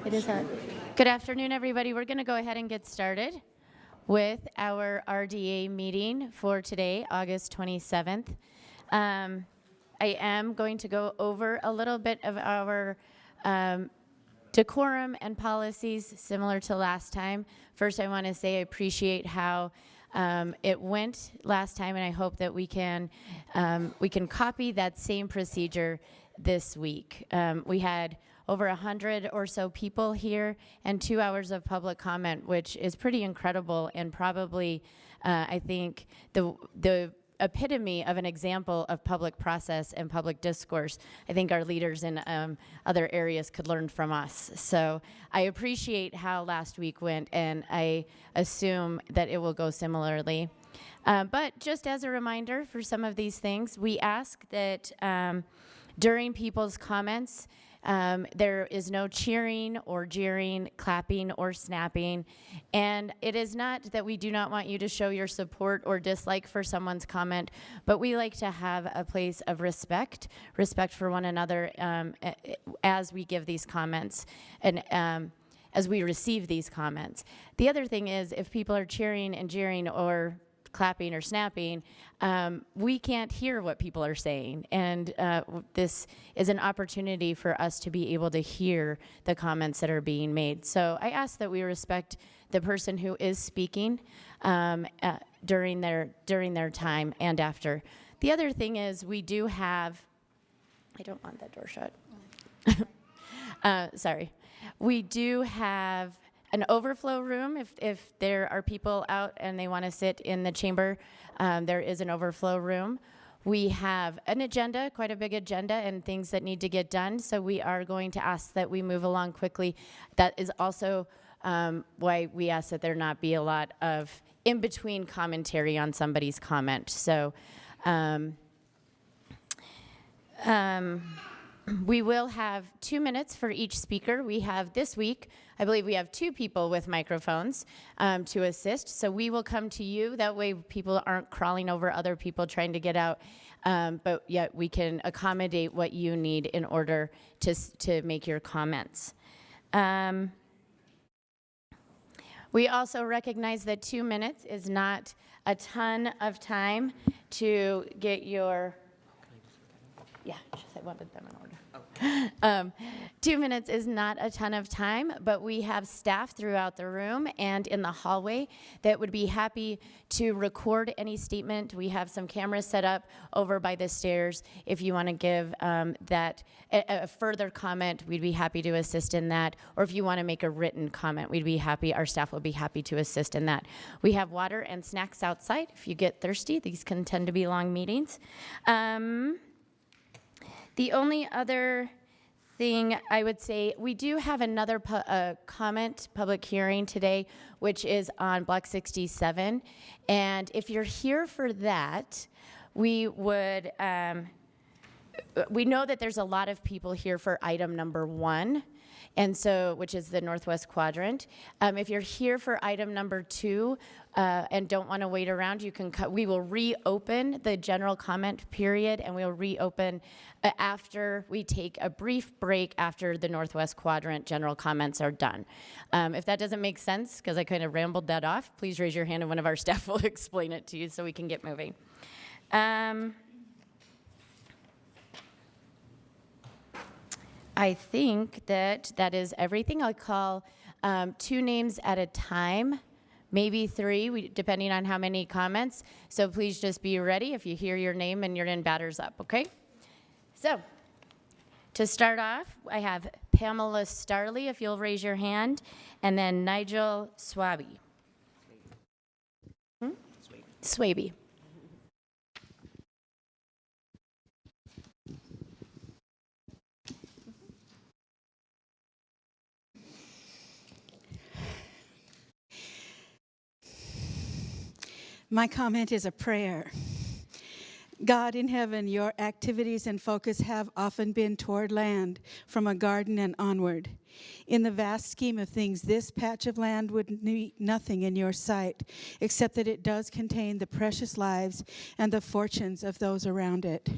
It is hot. Good afternoon, everybody. We're going to go ahead and get started with our RDA meeting for today, August 27th. I am going to go over a little bit of our decorum and policies similar to last time. First, I want to say I appreciate how it went last time, and I hope that we can copy that same procedure this week. We had over 100 or so people here and 2 hours of public comment, which is pretty incredible and probably, I think, the epitome of an example of public process and public discourse. I think our leaders in other areas could learn from us. So I appreciate how last week went, and I assume that it will go similarly. But just as a reminder for some of these things, we ask that during people's comments, there is no cheering or jeering, clapping or snapping. And it is not that we do not want you to show your support or dislike for someone's comment, but we like to have a place of respect for one another as we give these comments and as we receive these comments. The other thing is, if people are cheering and jeering or clapping or snapping, we can't hear what people are saying. And this is an opportunity for us to be able to hear the comments that are being made. So I ask that we respect the person who is speaking during their time and after. The other thing is, we do have, I don't want that door shut. Sorry. We do have an overflow room. If there are people out and they want to sit in the chamber, there is an overflow room. We have an agenda, quite a big agenda, and things that need to get done, so we are going to ask that we move along quickly. That is also why we ask that there not be a lot of in-between commentary on somebody's comment. So we will have 2 minutes for each speaker. We have this week, I believe we have 2 people with microphones to assist. So we will come to you. That way people aren't crawling over other people trying to get out. But yet we can accommodate what you need in order to make your comments. We also recognize that 2 minutes is not a ton of time to get your... Yeah, I wanted them in order. 2 minutes is not a ton of time, but we have staff throughout the room and in the hallway that would be happy to record any statement. We have some cameras set up over by the stairs. If you want to give that a further comment, we'd be happy to assist in that. Or if you want to make a written comment, our staff will be happy to assist in that. We have water and snacks outside if you get thirsty. These can tend to be long meetings. The only other thing I would say, we do have another public hearing today, which is on Block 67. And if you're here for that, we know that there's a lot of people here for item number 1. And so, which is the Northwest Quadrant. If you're here for item number 2 and don't want to wait around, we will reopen the general comment period, and we'll reopen after we take a brief break after the Northwest Quadrant general comments are done. If that doesn't make sense, because I kind of rambled that off, please raise your hand and one of our staff will explain it to you so we can get moving. I think that is everything. I'll call 2 names at a time, maybe 3, depending on how many comments. So please just be ready if you hear your name and you're in batters up, okay? So to start off, I have Pamela Starley, if you'll raise your hand, and then Nigel Swaby. Swaby. My comment is a prayer. God in heaven, your activities and focus have often been toward land from a garden and onward. In the vast scheme of things, this patch of land would need nothing in your sight, except that it does contain the precious lives and the fortunes of those around it.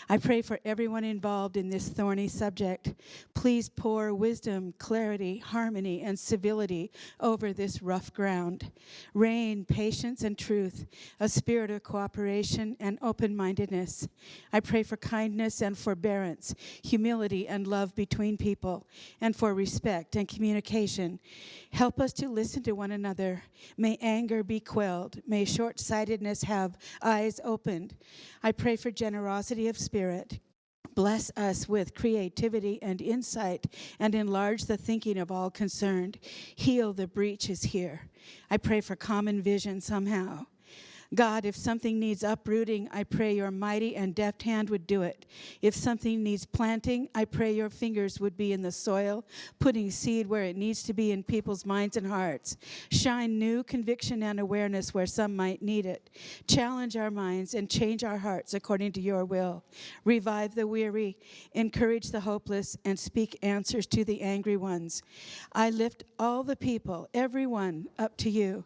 I pray for everyone involved in this thorny subject. Please pour wisdom, clarity, harmony, and civility over this rough ground. Rain, patience, and truth, a spirit of cooperation and open-mindedness. I pray for kindness and forbearance, humility and love between people, and for respect and communication. Help us to listen to one another. May anger be quelled. May short-sightedness have eyes opened. I pray for generosity of spirit. Bless us with creativity and insight, and enlarge the thinking of all concerned. Heal the breaches here. I pray for common vision somehow. God, if something needs uprooting, I pray your mighty and deft hand would do it. If something needs planting, I pray your fingers would be in the soil, putting seed where it needs to be in people's minds and hearts. Shine new conviction and awareness where some might need it. Challenge our minds and change our hearts according to your will. Revive the weary, encourage the hopeless, and speak answers to the angry ones. I lift all the people, everyone, up to you.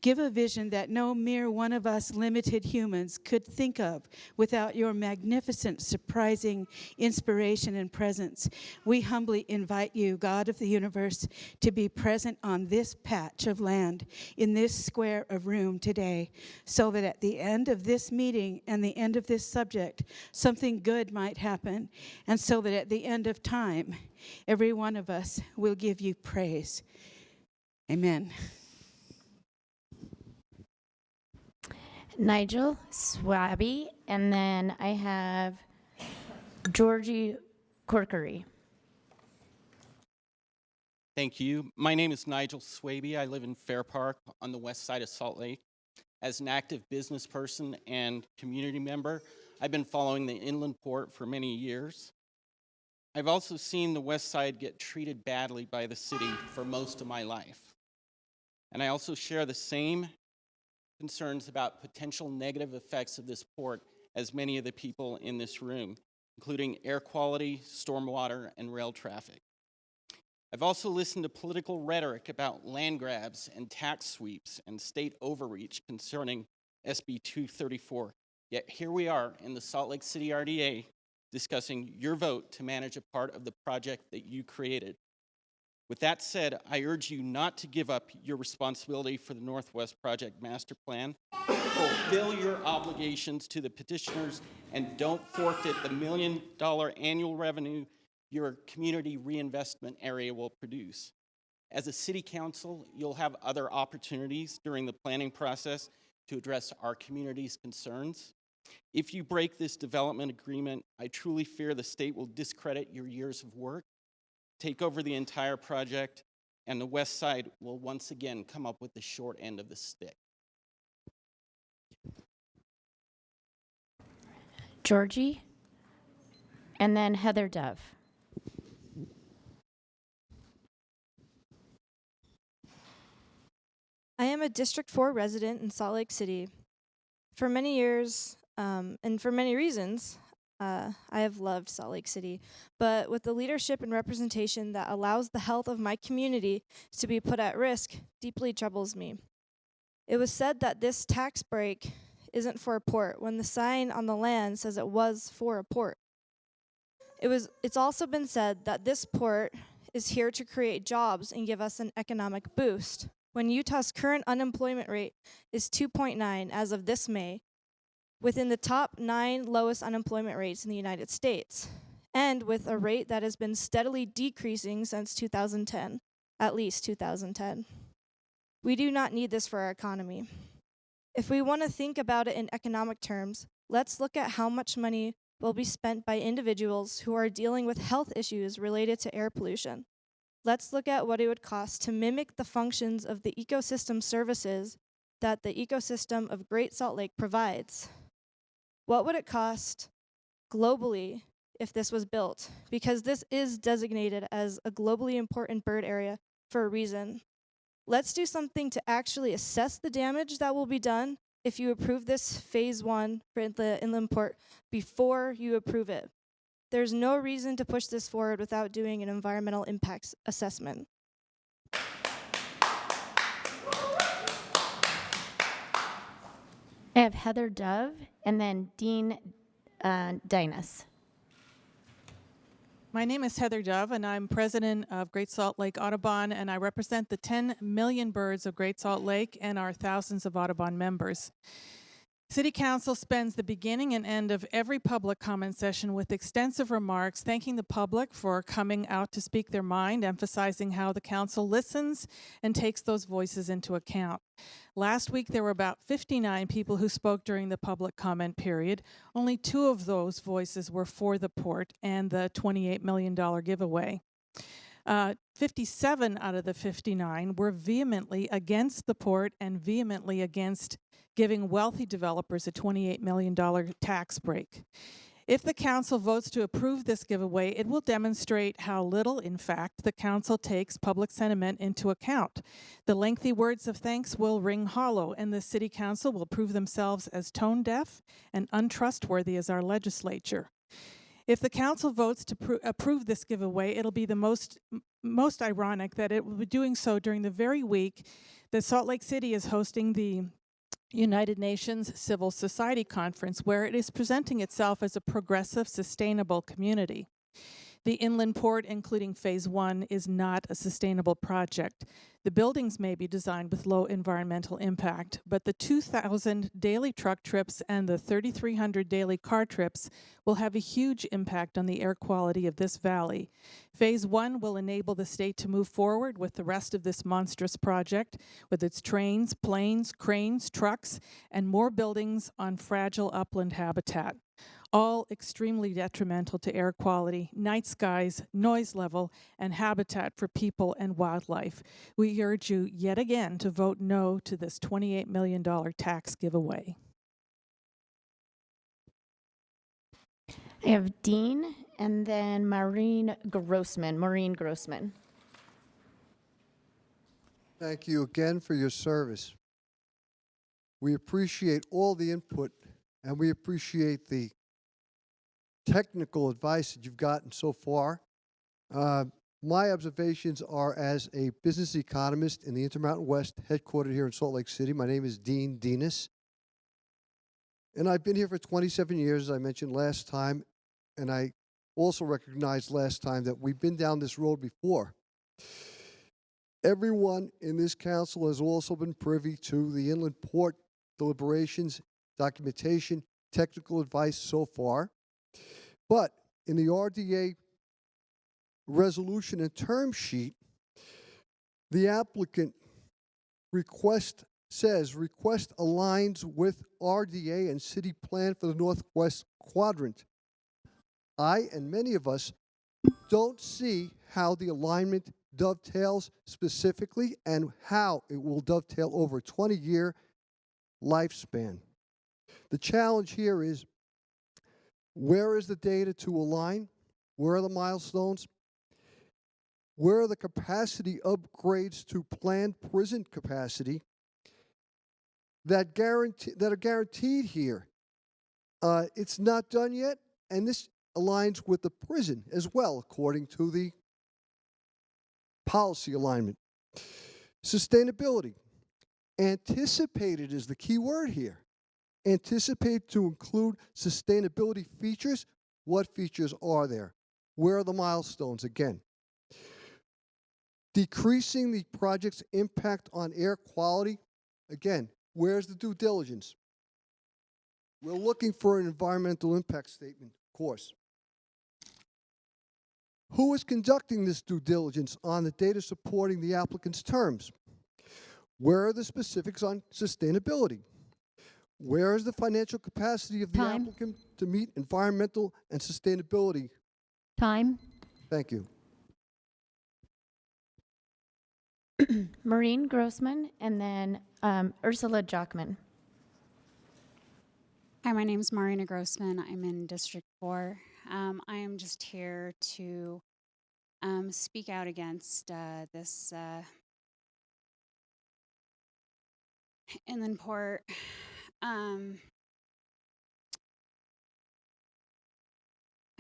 Give a vision that no mere one of us limited humans could think of without your magnificent, surprising inspiration and presence. We humbly invite you, God of the universe, to be present on this patch of land, in this square of room today, so that at the end of this meeting and the end of this subject, something good might happen, and so that at the end of time, every one of us will give you praise. Amen. Nigel Swaby, and then I have Georgie Corkery. Thank you. My name is Nigel Swaby. I live in Fair Park on the west side of Salt Lake. As an active business person and community member, I've been following the inland port for many years. I've also seen the west side get treated badly by the city for most of my life. And I also share the same concerns about potential negative effects of this port as many of the people in this room, including air quality, stormwater, and rail traffic. I've also listened to political rhetoric about land grabs and tax sweeps and state overreach concerning SB 234. Yet here we are in the Salt Lake City RDA discussing your vote to manage a part of the project that you created. With that said, I urge you not to give up your responsibility for the Northwest Project Master Plan. Fulfill your obligations to the petitioners and don't forfeit the $1 million annual revenue your community reinvestment area will produce. As a city council, you'll have other opportunities during the planning process to address our community's concerns. If you break this development agreement, I truly fear the state will discredit your years of work, take over the entire project, and the west side will once again come up with the short end of the stick. Georgie, and then Heather Dove. I am a District 4 resident in Salt Lake City. For many years, and for many reasons, I have loved Salt Lake City, but with the leadership and representation that allows the health of my community to be put at risk deeply troubles me. It was said that this tax break isn't for a port when the sign on the land says it was for a port. It's also been said that this port is here to create jobs and give us an economic boost. When Utah's current unemployment rate is 2.9 as of this May, within the top 9 lowest unemployment rates in the United States, and with a rate that has been steadily decreasing since 2010, at least 2010. We do not need this for our economy. If we want to think about it in economic terms, let's look at how much money will be spent by individuals who are dealing with health issues related to air pollution. Let's look at what it would cost to mimic the functions of the ecosystem services that the ecosystem of Great Salt Lake provides. What would it cost globally if this was built? Because this is designated as a globally important bird area for a reason. Let's do something to actually assess the damage that will be done if you approve this phase 1 for the inland port before you approve it. There's no reason to push this forward without doing an environmental impacts assessment. I have Heather Dove and then Dean Dinas. My name is Heather Dove, and I'm president of Great Salt Lake Audubon, and I represent the 10 million birds of Great Salt Lake and our thousands of Audubon members. City Council spends the beginning and end of every public comment session with extensive remarks, thanking the public for coming out to speak their mind, emphasizing how the council listens and takes those voices into account. Last week, there were about 59 people who spoke during the public comment period. Only 2 of those voices were for the port and the $28 million giveaway. 57 out of the 59 were vehemently against the port and vehemently against giving wealthy developers a $28 million tax break. If the council votes to approve this giveaway, it will demonstrate how little, in fact, the council takes public sentiment into account. The lengthy words of thanks will ring hollow, and the city council will prove themselves as tone deaf and untrustworthy as our legislature. If the council votes to approve this giveaway, it'll be the most ironic that it will be doing so during the very week that Salt Lake City is hosting the United Nations Civil Society Conference, where it is presenting itself as a progressive, sustainable community. The inland port, including Phase 1, is not a sustainable project. The buildings may be designed with low environmental impact, but the 2,000 daily truck trips and the 3,300 daily car trips will have a huge impact on the air quality of this valley. Phase 1 will enable the state to move forward with the rest of this monstrous project, with its trains, planes, cranes, trucks, and more buildings on fragile upland habitat, all extremely detrimental to air quality, night skies, noise level, and habitat for people and wildlife. We urge you yet again to vote no to this $28 million tax giveaway. I have Dean and then Maureen Grossman. Thank you again for your service. We appreciate all the input, and we appreciate the technical advice that you've gotten so far. My observations are as a business economist in the Intermountain West, headquartered here in Salt Lake City. My name is Dean Dinas, and I've been here for 27 years, as I mentioned last time, and I also recognized last time that we've been down this road before. Everyone in this council has also been privy to the inland port deliberations, documentation, technical advice so far. But in the RDA resolution and term sheet, the applicant request aligns with RDA and city plan for the Northwest Quadrant. I and many of us don't see how the alignment dovetails specifically and how it will dovetail over a 20-year lifespan. The challenge here is, where is the data to align? Where are the milestones? Where are the capacity upgrades to planned prison capacity that are guaranteed here? It's not done yet, and this aligns with the prison as well, according to the policy alignment. Sustainability. Anticipated is the key word here. Anticipate to include sustainability features. What features are there? Where are the milestones again? Decreasing the project's impact on air quality. Again, where's the due diligence? We're looking for an environmental impact statement, of course. Who is conducting this due diligence on the data supporting the applicant's terms? Where are the specifics on sustainability? Where is the financial capacity of the applicant to meet environmental and sustainability? Time. Thank you. Maureen Grossman and then Ursula Jockman. Hi, my name is Marina Grossman. I'm in District 4. I am just here to speak out against this inland port.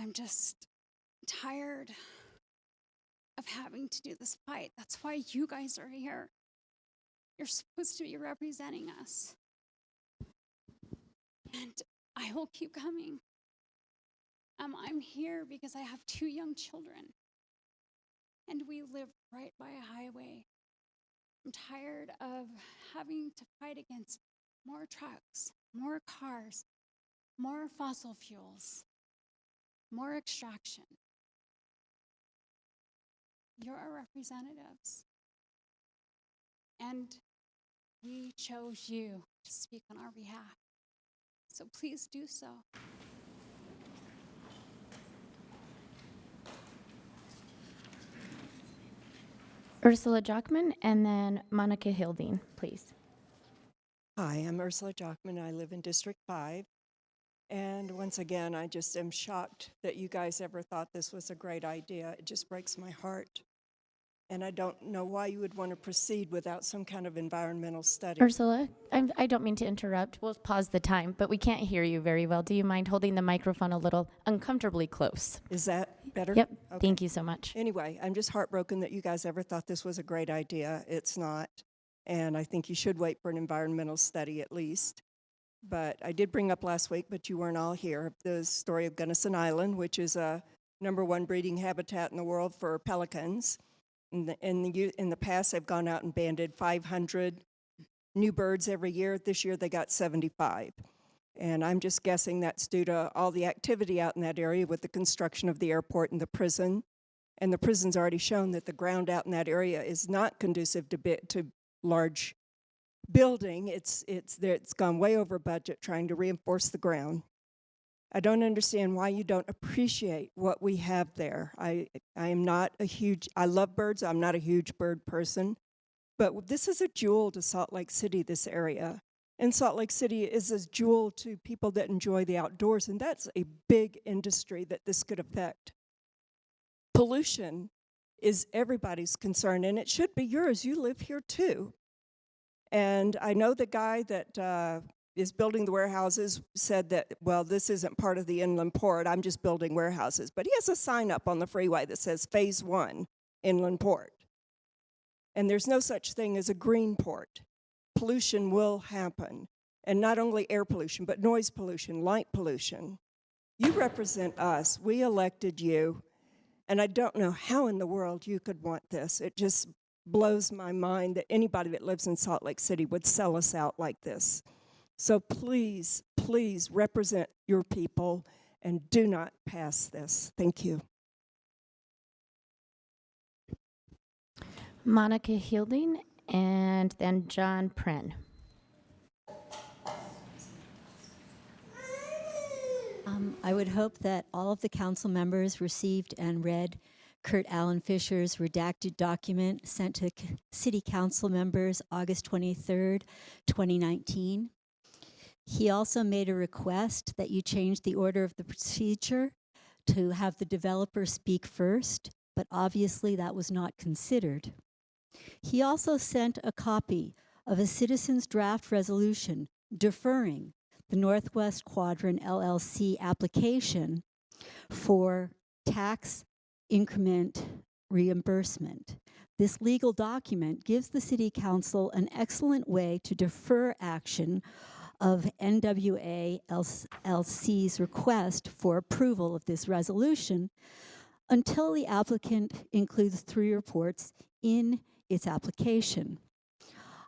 I'm just tired of having to do this fight. That's why you guys are here. You're supposed to be representing us. And I will keep coming. I'm here because I have 2 young children. And we live right by a highway. I'm tired of having to fight against more trucks, more cars, more fossil fuels, more extraction. You're our representatives. And we chose you to speak on our behalf. So please do so. Ursula Jockman and then Monica Hilding, please. Hi, I'm Ursula Jockman. I live in District 5. And once again, I just am shocked that you guys ever thought this was a great idea. It just breaks my heart. And I don't know why you would want to proceed without some kind of environmental study. Ursula, I don't mean to interrupt. We'll pause the time, but we can't hear you very well. Do you mind holding the microphone a little uncomfortably close? Is that better? Yep. Okay. Thank you so much. Anyway, I'm just heartbroken that you guys ever thought this was a great idea. It's not. And I think you should wait for an environmental study at least. But I did bring up last week, but you weren't all here, the story of Gunnison Island, which is a #1 breeding habitat in the world for pelicans. In the past, they've gone out and banded 500 new birds every year. This year, they got 75. And I'm just guessing that's due to all the activity out in that area with the construction of the airport and the prison. And the prison's already shown that the ground out in that area is not conducive to large building. It's gone way over budget trying to reinforce the ground. I don't understand why you don't appreciate what we have there. I love birds. I'm not a huge bird person. But this is a jewel to Salt Lake City, this area. And Salt Lake City is a jewel to people that enjoy the outdoors, and that's a big industry that this could affect. Pollution is everybody's concern, and it should be yours. You live here too. And I know the guy that is building the warehouses said that, well, this isn't part of the inland port, I'm just building warehouses. But he has a sign up on the freeway that says Phase 1 Inland Port. And there's no such thing as a green port. Pollution will happen. And not only air pollution, but noise pollution, light pollution. You represent us. We elected you. And I don't know how in the world you could want this. It just blows my mind that anybody that lives in Salt Lake City would sell us out like this. So please, please represent your people and do not pass this. Thank you. Monica Hilding and then John Pren. I would hope that all of the council members received and read Kurt Allen Fisher's redacted document sent to city council members August 23rd, 2019. He also made a request that you change the order of the procedure to have the developer speak first, but obviously that was not considered. He also sent a copy of a citizen's draft resolution deferring the Northwest Quadrant LLC application for tax increment reimbursement. This legal document gives the City Council an excellent way to defer action of NWA LLC's request for approval of this resolution until the applicant includes 3 reports in its application.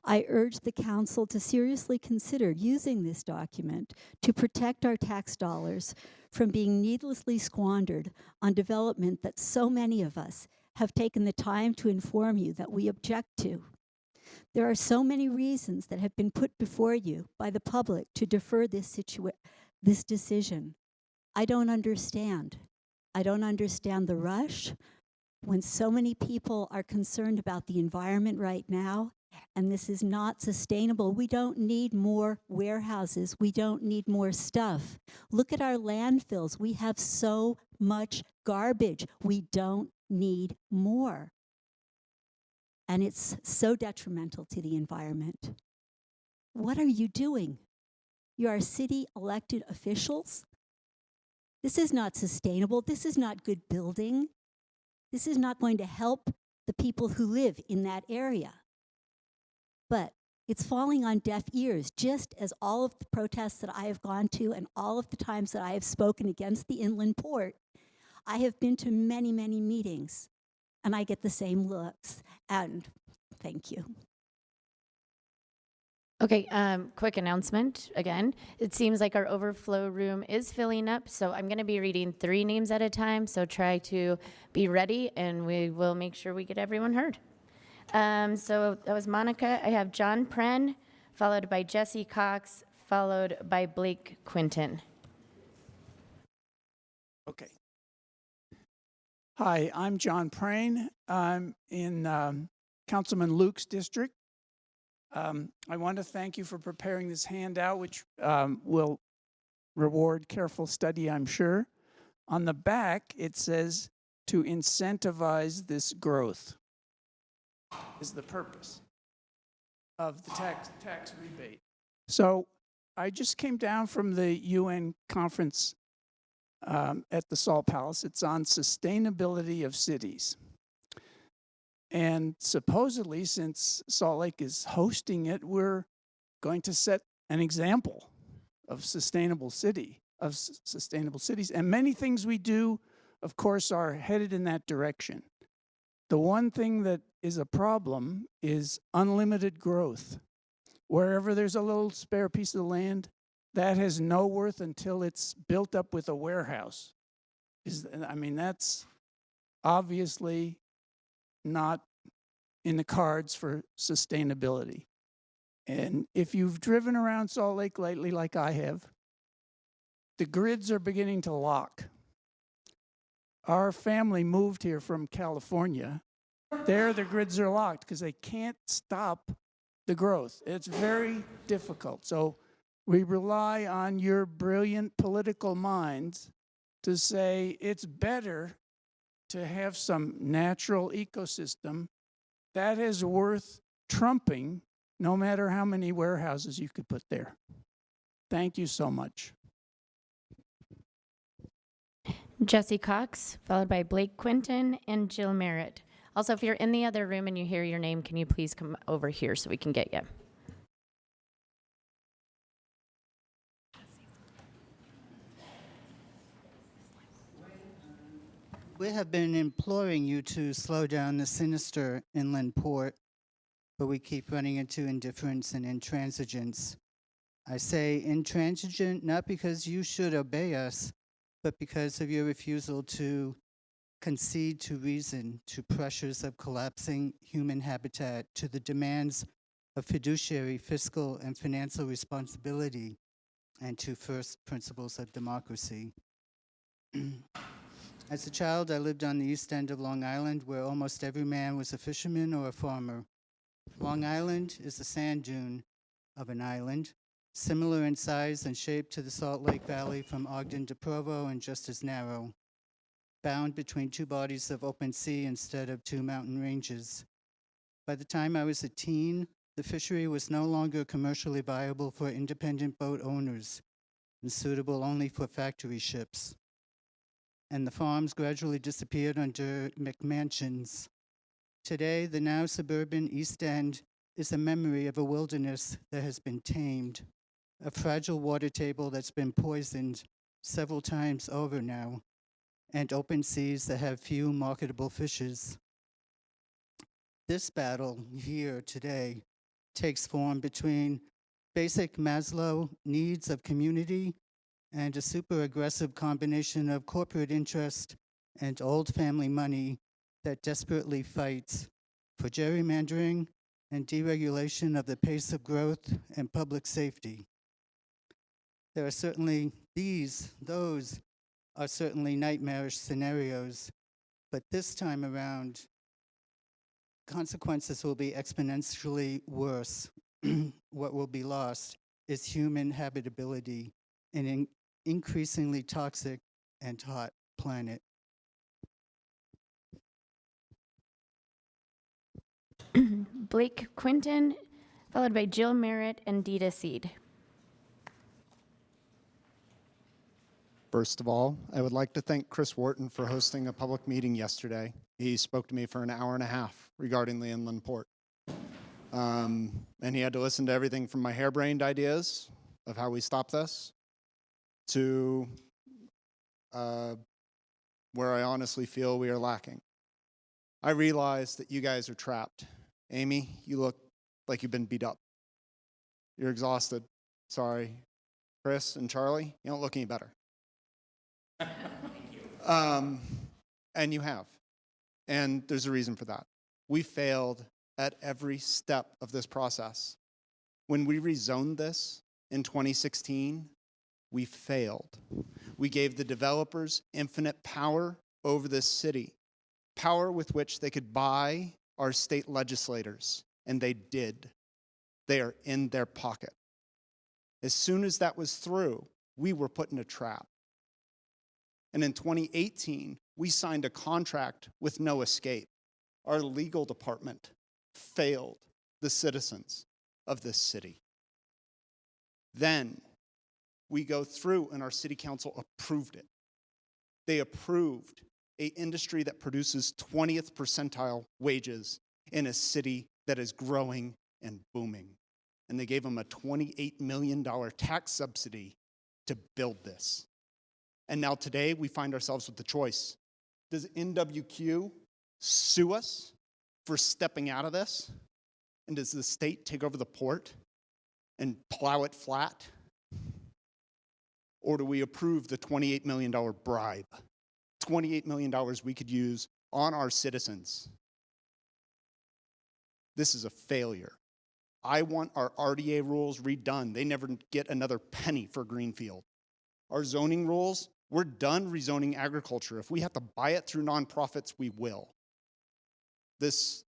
I urge the council to seriously consider using this document to protect our tax dollars from being needlessly squandered on development that so many of us have taken the time to inform you that we object to. There are so many reasons that have been put before you by the public to defer this decision. I don't understand. I don't understand the rush when so many people are concerned about the environment right now, and this is not sustainable. We don't need more warehouses. We don't need more stuff. Look at our landfills. We have so much garbage. We don't need more. And it's so detrimental to the environment. What are you doing? You are city elected officials. This is not sustainable. This is not good building. This is not going to help the people who live in that area. But it's falling on deaf ears, just as all of the protests that I have gone to and all of the times that I have spoken against the inland port. I have been to many, many meetings, and I get the same looks. And thank you. Okay, quick announcement again. It seems like our overflow room is filling up, so I'm going to be reading 3 names at a time, so try to be ready, and we will make sure we get everyone heard. So that was Monica. I have John Pren, followed by Jesse Cox, followed by Blake Quinton. Okay. Hi, I'm John Prane. I'm in Councilman Luke's district. I want to thank you for preparing this handout, which will reward careful study, I'm sure. On the back, it says to incentivize this growth is the purpose of the tax rebate. So I just came down from the UN conference at the Salt Palace. It's on sustainability of cities. And supposedly, since Salt Lake is hosting it, we're going to set an example of sustainable cities. And many things we do, of course, are headed in that direction. The one thing that is a problem is unlimited growth. Wherever there's a little spare piece of land, that has no worth until it's built up with a warehouse. That's obviously not in the cards for sustainability. And if you've driven around Salt Lake lately, like I have, the grids are beginning to lock. Our family moved here from California. There, the grids are locked because they can't stop the growth. It's very difficult. So we rely on your brilliant political minds to say it's better to have some natural ecosystem that is worth trumping no matter how many warehouses you could put there. Thank you so much. Jesse Cox, followed by Blake Quinton and Jill Merritt. Also, if you're in the other room and you hear your name, can you please come over here so we can get you? We have been imploring you to slow down the sinister inland port, but we keep running into indifference and intransigence. I say intransigent not because you should obey us, but because of your refusal to concede to reason, to pressures of collapsing human habitat, to the demands of fiduciary, fiscal, and financial responsibility, and to first principles of democracy. As a child, I lived on the east end of Long Island, where almost every man was a fisherman or a farmer. Long Island is the sand dune of an island, similar in size and shape to the Salt Lake Valley from Ogden to Provo, and just as narrow, bound between 2 bodies of open sea instead of 2 mountain ranges. By the time I was a teen, the fishery was no longer commercially viable for independent boat owners and suitable only for factory ships. And the farms gradually disappeared under McMansions. Today, the now suburban East End is a memory of a wilderness that has been tamed, a fragile water table that's been poisoned several times over now, and open seas that have few marketable fishes. This battle here today takes form between basic Maslow needs of community and a super aggressive combination of corporate interest and old family money that desperately fights for gerrymandering and deregulation of the pace of growth and public safety. There are certainly those are certainly nightmarish scenarios, but this time around, consequences will be exponentially worse. What will be lost is human habitability in an increasingly toxic and hot planet. Blake Quinton, followed by Jill Merritt and Dita Seed. First of all, I would like to thank Chris Wharton for hosting a public meeting yesterday. He spoke to me for an hour and a half regarding the inland port. And he had to listen to everything from my harebrained ideas of how we stop this to where I honestly feel we are lacking. I realize that you guys are trapped. Amy, you look like you've been beat up. You're exhausted. Sorry. Chris and Charlie, you don't look any better. And you have. And there's a reason for that. We failed at every step of this process. When we rezoned this in 2016, we failed. We gave the developers infinite power over this city, power with which they could buy our state legislators, and they did. They are in their pocket. As soon as that was through, we were put in a trap. And in 2018, we signed a contract with no escape. Our legal department failed the citizens of this city. Then we go through and our city council approved it. They approved an industry that produces 20th percentile wages in a city that is growing and booming. And they gave them a $28 million tax subsidy to build this. And now today we find ourselves with the choice. Does NWQ sue us for stepping out of this? And does the state take over the port and plow it flat? Or do we approve the $28 million bribe? $28 million we could use on our citizens. This is a failure. I want our RDA rules redone. They never get another penny for Greenfield. Our zoning rules, we're done rezoning agriculture. If we have to buy it through nonprofits, we will. This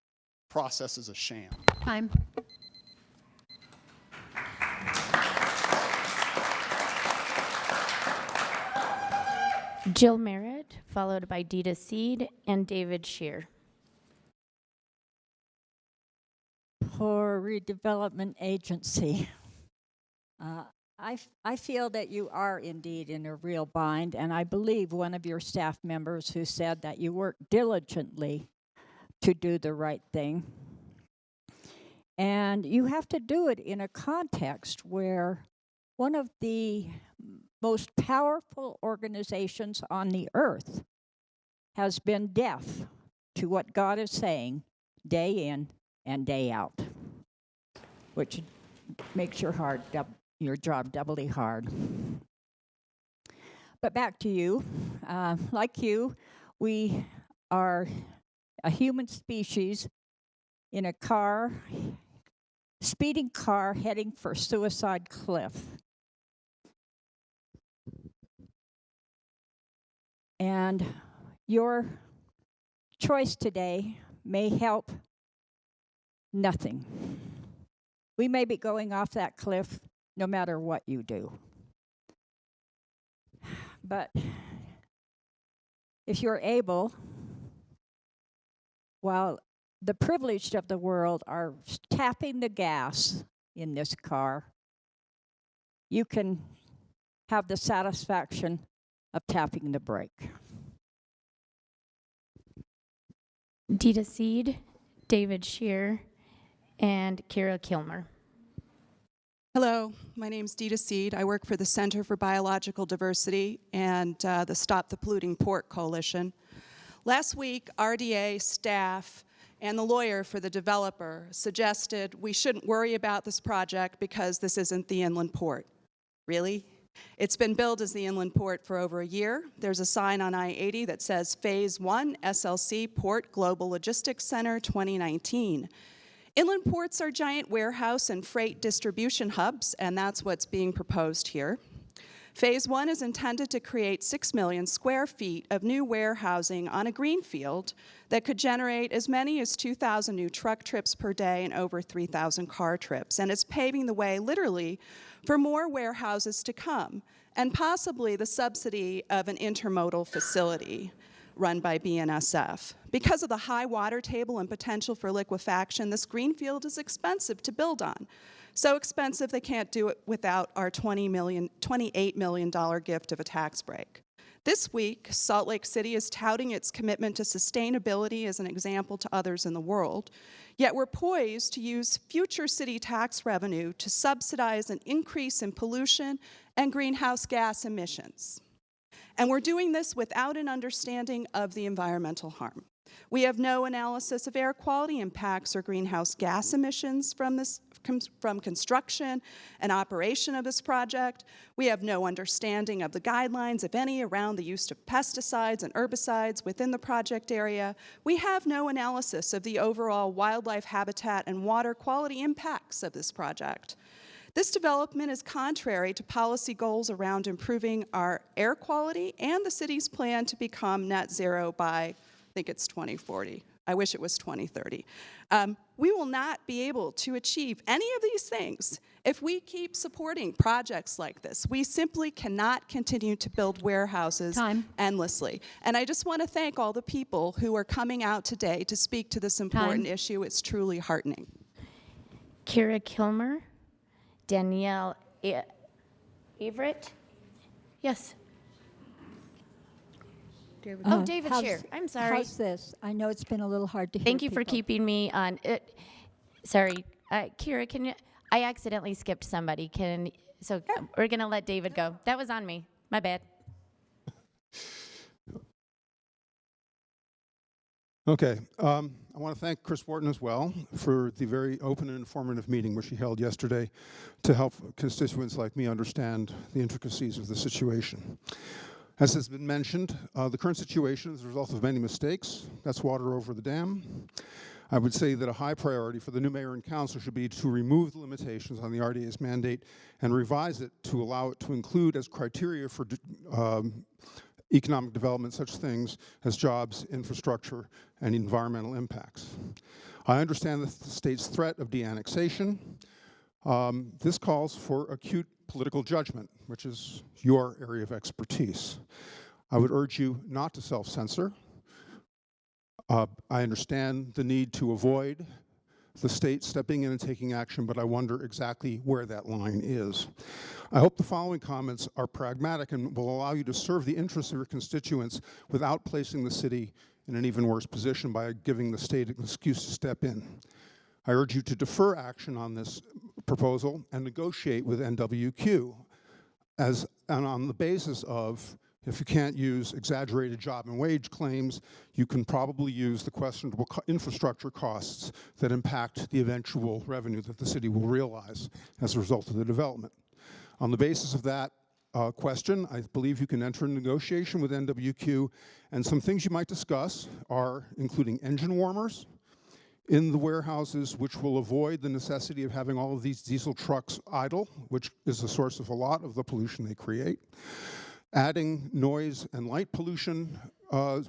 process is a sham. Time. Jill Merritt, followed by Dita Seed and David Shear. For Redevelopment Agency. I feel that you are indeed in a real bind, and I believe one of your staff members who said that you work diligently to do the right thing. And you have to do it in a context where one of the most powerful organizations on the earth has been deaf to what God is saying day in and day out, which makes your job doubly hard. But back to you. Like you, we are a human species in a speeding car heading for suicide cliff. And your choice today may help nothing. We may be going off that cliff no matter what you do. But if you're able, while the privileged of the world are tapping the gas in this car, you can have the satisfaction of tapping the brake. Dita Seed, David Shear, and Kira Kilmer. Hello, my name's Dita Seed. I work for the Center for Biological Diversity and the Stop the Polluting Port Coalition. Last week, RDA staff and the lawyer for the developer suggested we shouldn't worry about this project because this isn't the inland port. Really? It's been billed as the inland port for over a year. There's a sign on I-80 that says Phase 1 SLC Port Global Logistics Center 2019. Inland ports are giant warehouse and freight distribution hubs, and that's what's being proposed here. Phase 1 is intended to create 6 million square feet of new warehousing on a greenfield that could generate as many as 2,000 new truck trips per day and over 3,000 car trips. And it's paving the way, literally, for more warehouses to come, and possibly the subsidy of an intermodal facility. run by BNSF. Because of the high water table and potential for liquefaction, this greenfield is expensive to build on. So expensive they can't do it without our $28 million gift of a tax break. This week, Salt Lake City is touting its commitment to sustainability as an example to others in the world, yet we're poised to use future city tax revenue to subsidize an increase in pollution and greenhouse gas emissions. And we're doing this without an understanding of the environmental harm. We have no analysis of air quality impacts or greenhouse gas emissions from construction and operation of this project. We have no understanding of the guidelines, if any, around the use of pesticides and herbicides within the project area. We have no analysis of the overall wildlife habitat and water quality impacts of this project. This development is contrary to policy goals around improving our air quality and the city's plan to become net zero by, I think it's 2040. I wish it was 2030. We will not be able to achieve any of these things if we keep supporting projects like this. We simply cannot continue to build warehouses endlessly. And I just want to thank all the people who are coming out today to speak to this important issue. It's truly heartening. Kira Kilmer, Danielle Everett. Yes. David. Oh, David's here. I'm sorry. How's this? I know it's been a little hard to hear. Thank you for people. keeping me on it. Sorry, Kira, can you? I accidentally skipped somebody. We're gonna let David go. That was on me. My bad. Okay. I want to thank Chris Wharton as well for the very open and informative meeting which he held yesterday to help constituents like me understand the intricacies of the situation. As has been mentioned, the current situation is the result of many mistakes. That's water over the dam. I would say that a high priority for the new mayor and council should be to remove the limitations on the RDA's mandate and revise it to allow it to include as criteria for economic development such things as jobs, infrastructure, and environmental impacts. I understand the state's threat of de-annexation. This calls for acute political judgment, which is your area of expertise. I would urge you not to self-censor. I understand the need to avoid the state stepping in and taking action, but I wonder exactly where that line is. I hope the following comments are pragmatic and will allow you to serve the interests of your constituents without placing the city in an even worse position by giving the state an excuse to step in. I urge you to defer action on this proposal and negotiate with NWQ and on the basis of, if you can't use exaggerated job and wage claims, you can probably use the questionable infrastructure costs that impact the eventual revenue that the city will realize as a result of the development. On the basis of that question, I believe you can enter a negotiation with NWQ, and some things you might discuss are including engine warmers in the warehouses, which will avoid the necessity of having all of these diesel trucks idle, which is the source of a lot of the pollution they create. Adding noise and light pollution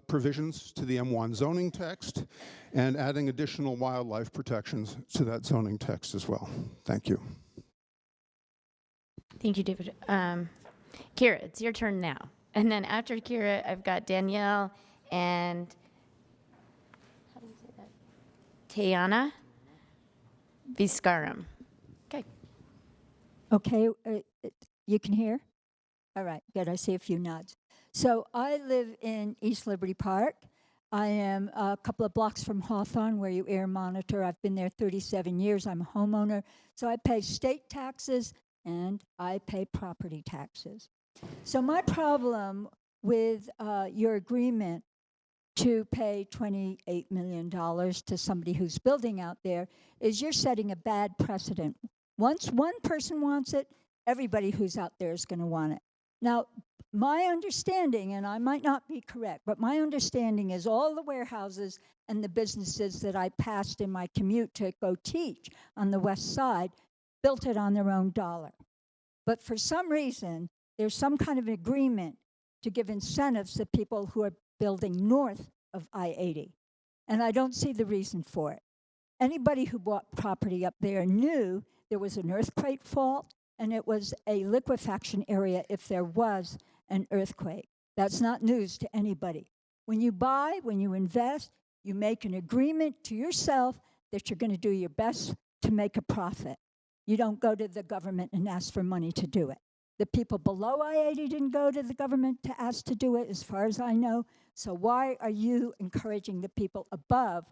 provisions to the M1 zoning text, and adding additional wildlife protections to that zoning text as well. Thank you. Thank you, David. Kira, it's your turn now. And then after Kira, I've got Danielle and, how do you say that? Tayana Viscarum. Okay. Okay, you can hear? All right, good. I see a few nods. So I live in East Liberty Park. I am a couple of blocks from Hawthorne, where you air monitor. I've been there 37 years. I'm a homeowner. So I pay state taxes and I pay property taxes. So my problem with your agreement to pay $28 million to somebody who's building out there is you're setting a bad precedent. Once one person wants it, everybody who's out there is going to want it. Now, my understanding, and I might not be correct, but my understanding is all the warehouses and the businesses that I passed in my commute to go teach on the west side built it on their own dollar. But for some reason, there's some kind of agreement to give incentives to people who are building north of I-80. And I don't see the reason for it. Anybody who bought property up there knew there was an earthquake fault, and it was a liquefaction area if there was an earthquake. That's not news to anybody. When you buy, when you invest, you make an agreement to yourself that you're going to do your best to make a profit. You don't go to the government and ask for money to do it. The people below I-80 didn't go to the government to ask to do it, as far as I know. So why are you encouraging the people above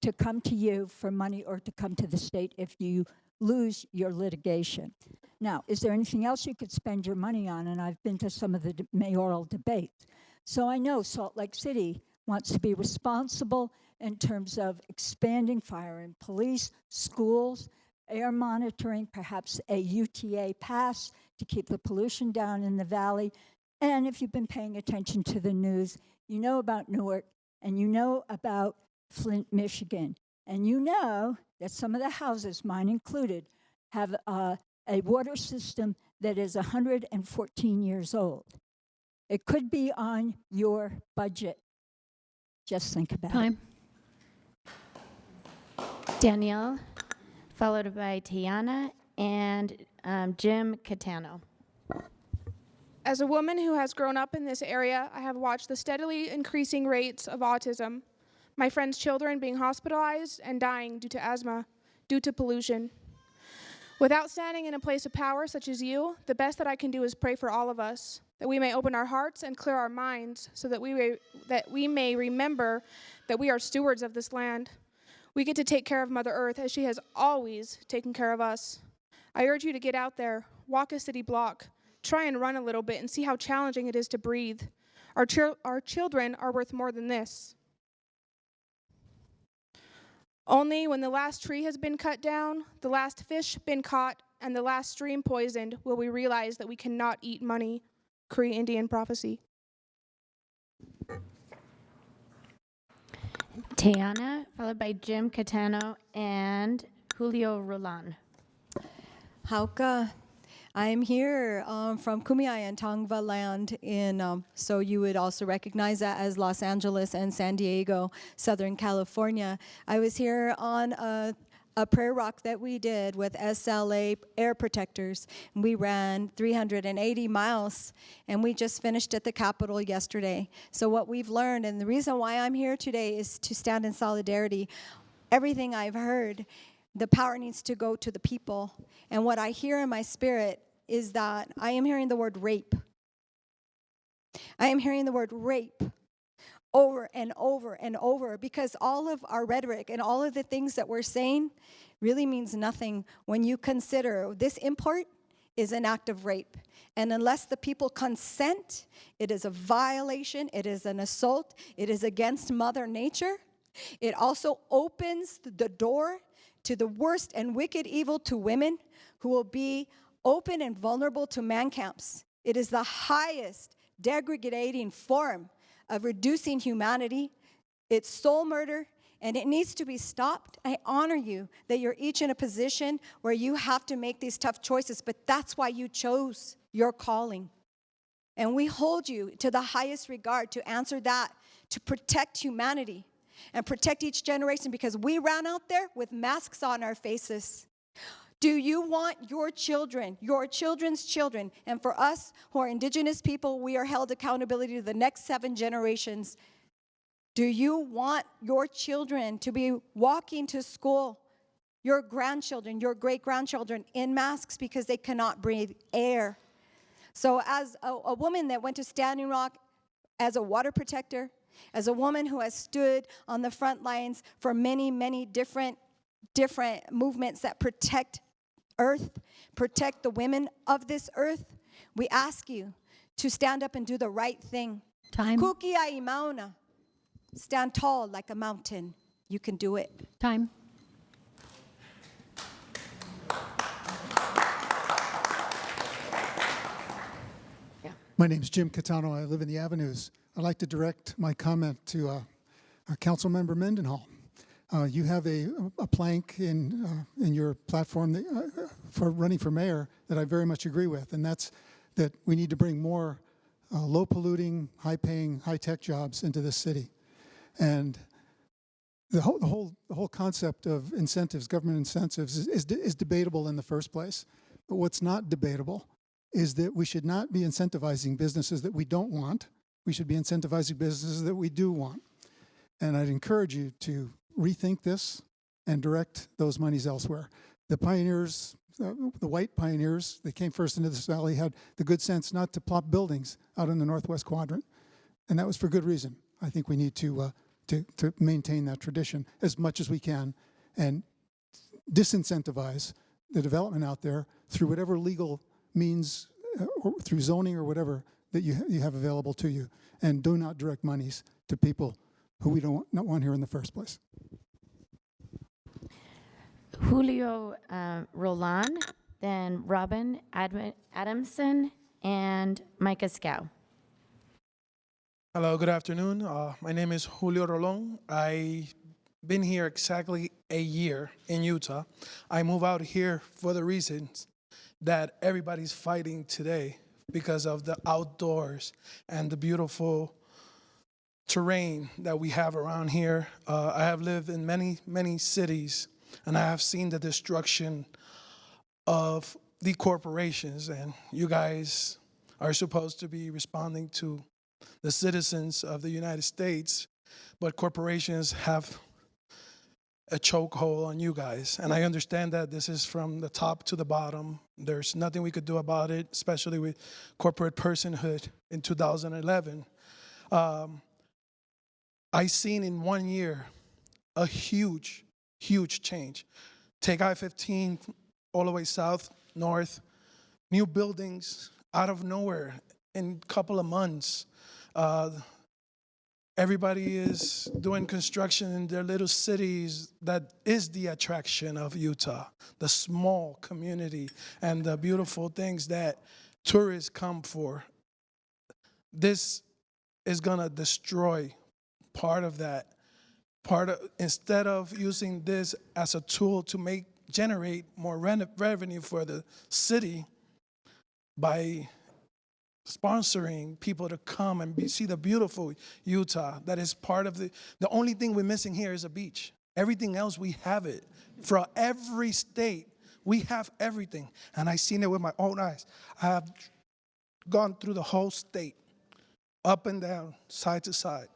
to come to you for money or to come to the state if you lose your litigation? Now, is there anything else you could spend your money on? And I've been to some of the mayoral debates. So I know Salt Lake City wants to be responsible in terms of expanding fire and police, schools, air monitoring, perhaps a UTA pass to keep the pollution down in the valley. And if you've been paying attention to the news, you know about Newark and you know about Flint, Michigan. And you know that some of the houses, mine included, have a water system that is 114 years old. It could be on your budget. Just think about it. Danielle, followed by Tiana and Jim Catano. As a woman who has grown up in this area, I have watched the steadily increasing rates of autism, my friends' children being hospitalized and dying due to asthma, due to pollution. Without standing in a place of power such as you, the best that I can do is pray for all of us, that we may open our hearts and clear our minds so that we may remember that we are stewards of this land. We get to take care of Mother Earth as she has always taken care of us. I urge you to get out there, walk a city block, try and run a little bit and see how challenging it is to breathe. Our children are worth more than this. Only when the last tree has been cut down, the last fish been caught, and the last stream poisoned will we realize that we cannot eat money. Cree Indian prophecy. Tiana, followed by Jim Catano and Julio Roland. Hauka, I'm here from Kumeyaay and Tongva land in, so you would also recognize that as Los Angeles and San Diego, Southern California. I was here on a prayer walk that we did with SLA air protectors. We ran 380 miles, and we just finished at the Capitol yesterday. So what we've learned, and the reason why I'm here today is to stand in solidarity. Everything I've heard, the power needs to go to the people. And what I hear in my spirit is that I am hearing the word rape. I am hearing the word rape over and over and over, because all of our rhetoric and all of the things that we're saying really means nothing when you consider this import is an act of rape. And unless the people consent, it is a violation, it is an assault, it is against Mother Nature. It also opens the door to the worst and wicked evil to women who will be open and vulnerable to man camps. It is the highest degrading form of reducing humanity. It's soul murder, and it needs to be stopped. I honor you that you're each in a position where you have to make these tough choices, but that's why you chose your calling. And we hold you to the highest regard to answer that, to protect humanity and protect each generation, because we ran out there with masks on our faces. Do you want your children, your children's children, and for us who are Indigenous people, we are held accountability to the next 7 generations. Do you want your children to be walking to school, your grandchildren, your great-grandchildren in masks because they cannot breathe air? So as a woman that went to Standing Rock as a water protector, as a woman who has stood on the front lines for many, many different movements that protect Earth, protect the women of this earth, we ask you to stand up and do the right thing. Time. Kukiai mauna. Stand tall like a mountain. You can do it. Time. My name's Jim Catano. I live in the Avenues. I'd like to direct my comment to Councilmember Mendenhall. You have a plank in your platform that, for running for mayor that I very much agree with, and that's that we need to bring more low-polluting, high-paying, high-tech jobs into this city. And the whole concept of incentives, government incentives, is debatable in the first place. But what's not debatable is that we should not be incentivizing businesses that we don't want, We should be incentivizing businesses that we do want. And I'd encourage you to rethink this and direct those monies elsewhere. The pioneers, the white pioneers that came first into this valley had the good sense not to plop buildings out in the northwest quadrant. And that was for good reason. I think we need to maintain that tradition as much as we can and disincentivize the development out there through whatever legal means, or through zoning or whatever that you have available to you. And do not direct monies to people who we don't want here in the first place. Julio Roland, then Robin Adamson, and Micah Scow. Hello, good afternoon. My name is Julio Rolón. I've been here exactly a year in Utah. I moved out here for the reasons that everybody's fighting today because of the outdoors and the beautiful terrain that we have around here. I have lived in many, many cities, and I have seen the destruction of the corporations, and you guys are supposed to be responding to the citizens of the United States, but corporations have a chokehold on you guys. And I understand that this is from the top to the bottom. There's nothing we could do about it, especially with corporate personhood in 2011. I seen in 1 year a huge, huge change. Take I-15 all the way south, north, new buildings out of nowhere in a couple of months. Everybody is doing construction in their little cities. That is the attraction of Utah, the small community and the beautiful things that tourists come for. This is gonna destroy part of that. Instead of using this as a tool to generate more revenue for the city by sponsoring people to come and see the beautiful Utah. That is part of the only thing we're missing here is a beach. Everything else, we have it. For every state, we have everything. And I've seen it with my own eyes. I have gone through the whole state, up and down, side to side.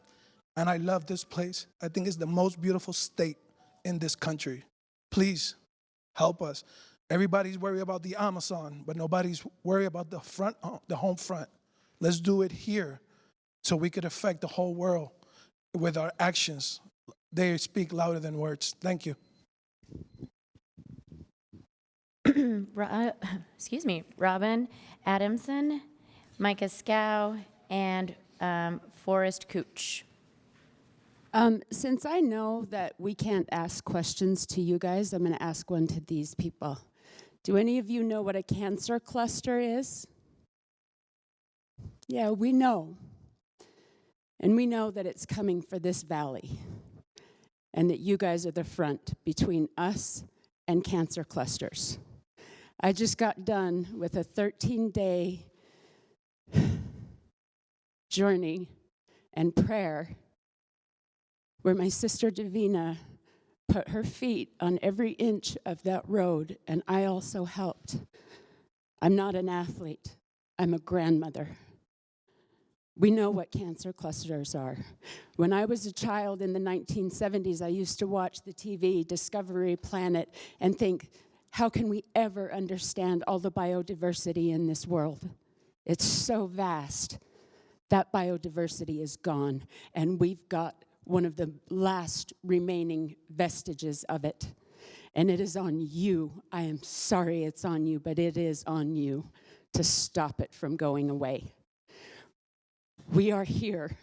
And I love this place. I think it's the most beautiful state in this country. Please help us. Everybody's worried about the Amazon, but nobody's worried about the home front. Let's do it here so we could affect the whole world with our actions. They speak louder than words. Thank you. Excuse me, Robin Adamson, Micah Scow, and Forrest Cooch. Since I know that we can't ask questions to you guys, I'm going to ask one to these people. Do any of you know what a cancer cluster is? Yeah, we know. And we know that it's coming for this valley. And that you guys are the front between us and cancer clusters. I just got done with a 13-day journey and prayer where my sister Davina put her feet on every inch of that road, and I also helped. I'm not an athlete. I'm a grandmother. We know what cancer clusters are. When I was a child in the 1970s, I used to watch the TV Discovery Planet and think, how can we ever understand all the biodiversity in this world? It's so vast. That biodiversity is gone, and we've got one of the last remaining vestiges of it. And it is on you. I am sorry it's on you, but it is on you to stop it from going away. We are here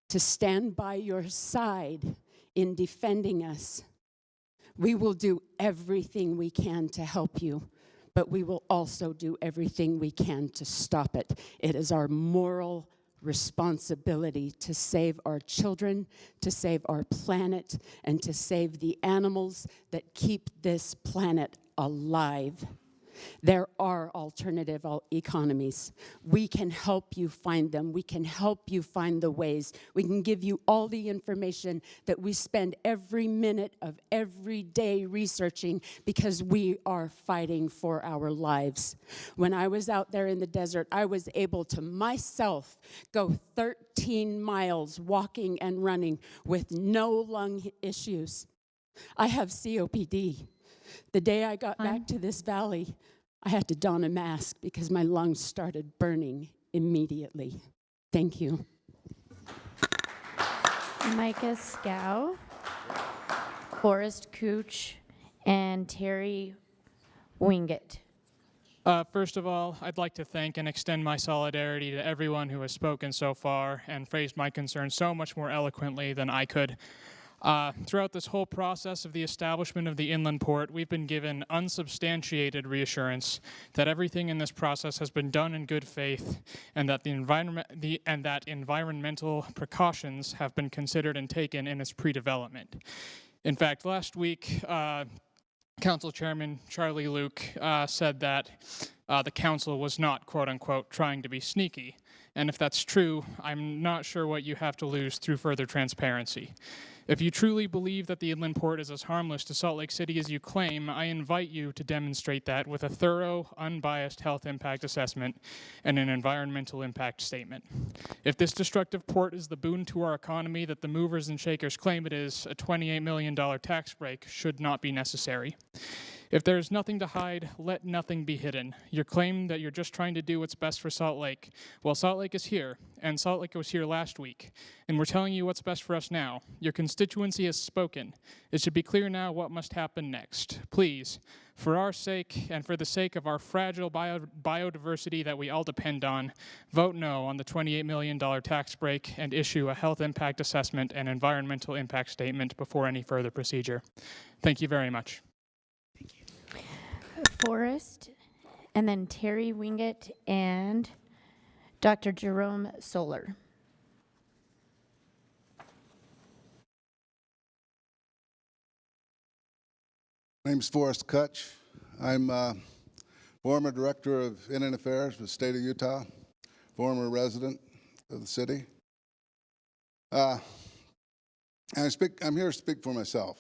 to stand by your side in defending us. We will do everything we can to help you, but we will also do everything we can to stop it. It is our moral responsibility to save our children, to save our planet, and to save the animals that keep this planet alive. There are alternative economies. We can help you find them. We can help you find the ways. We can give you all the information that we spend every minute of every day researching because we are fighting for our lives. When I was out there in the desert, I was able to myself go 13 miles walking and running with no lung issues. I have COPD. The day I got back to this valley, I had to don a mask because my lungs started burning immediately. Thank you. Micah Scow, Forrest Cooch, and Terry Wingett. First of all, I'd like to thank and extend my solidarity to everyone who has spoken so far and phrased my concerns so much more eloquently than I could. Throughout this whole process of the establishment of the inland port, we've been given unsubstantiated reassurance that everything in this process has been done in good faith and that environmental precautions have been considered and taken in its pre-development. In fact, last week, Council Chairman Charlie Luke said that the council was not, quote unquote, trying to be sneaky. And if that's true, I'm not sure what you have to lose through further transparency. If you truly believe that the inland port is as harmless to Salt Lake City as you claim, I invite you to demonstrate that with a thorough, unbiased health impact assessment and an environmental impact statement. If this destructive port is the boon to our economy that the movers and shakers claim it is, a $28 million tax break should not be necessary. If there is nothing to hide, let nothing be hidden. Your claim that you're just trying to do what's best for Salt Lake. Well, Salt Lake is here, and Salt Lake was here last week, and we're telling you what's best for us now. Your constituency has spoken. It should be clear now what must happen next. Please, for our sake and for the sake of our fragile biodiversity that we all depend on, vote no on the $28 million tax break and issue a health impact assessment and environmental impact statement before any further procedure. Thank you very much. Forrest, and then Terry Wingett and Dr. Jerome Solar. My name's Forrest Kutch. I'm former Director of Indian Affairs for the state of Utah, former resident of the city. And I'm here to speak for myself,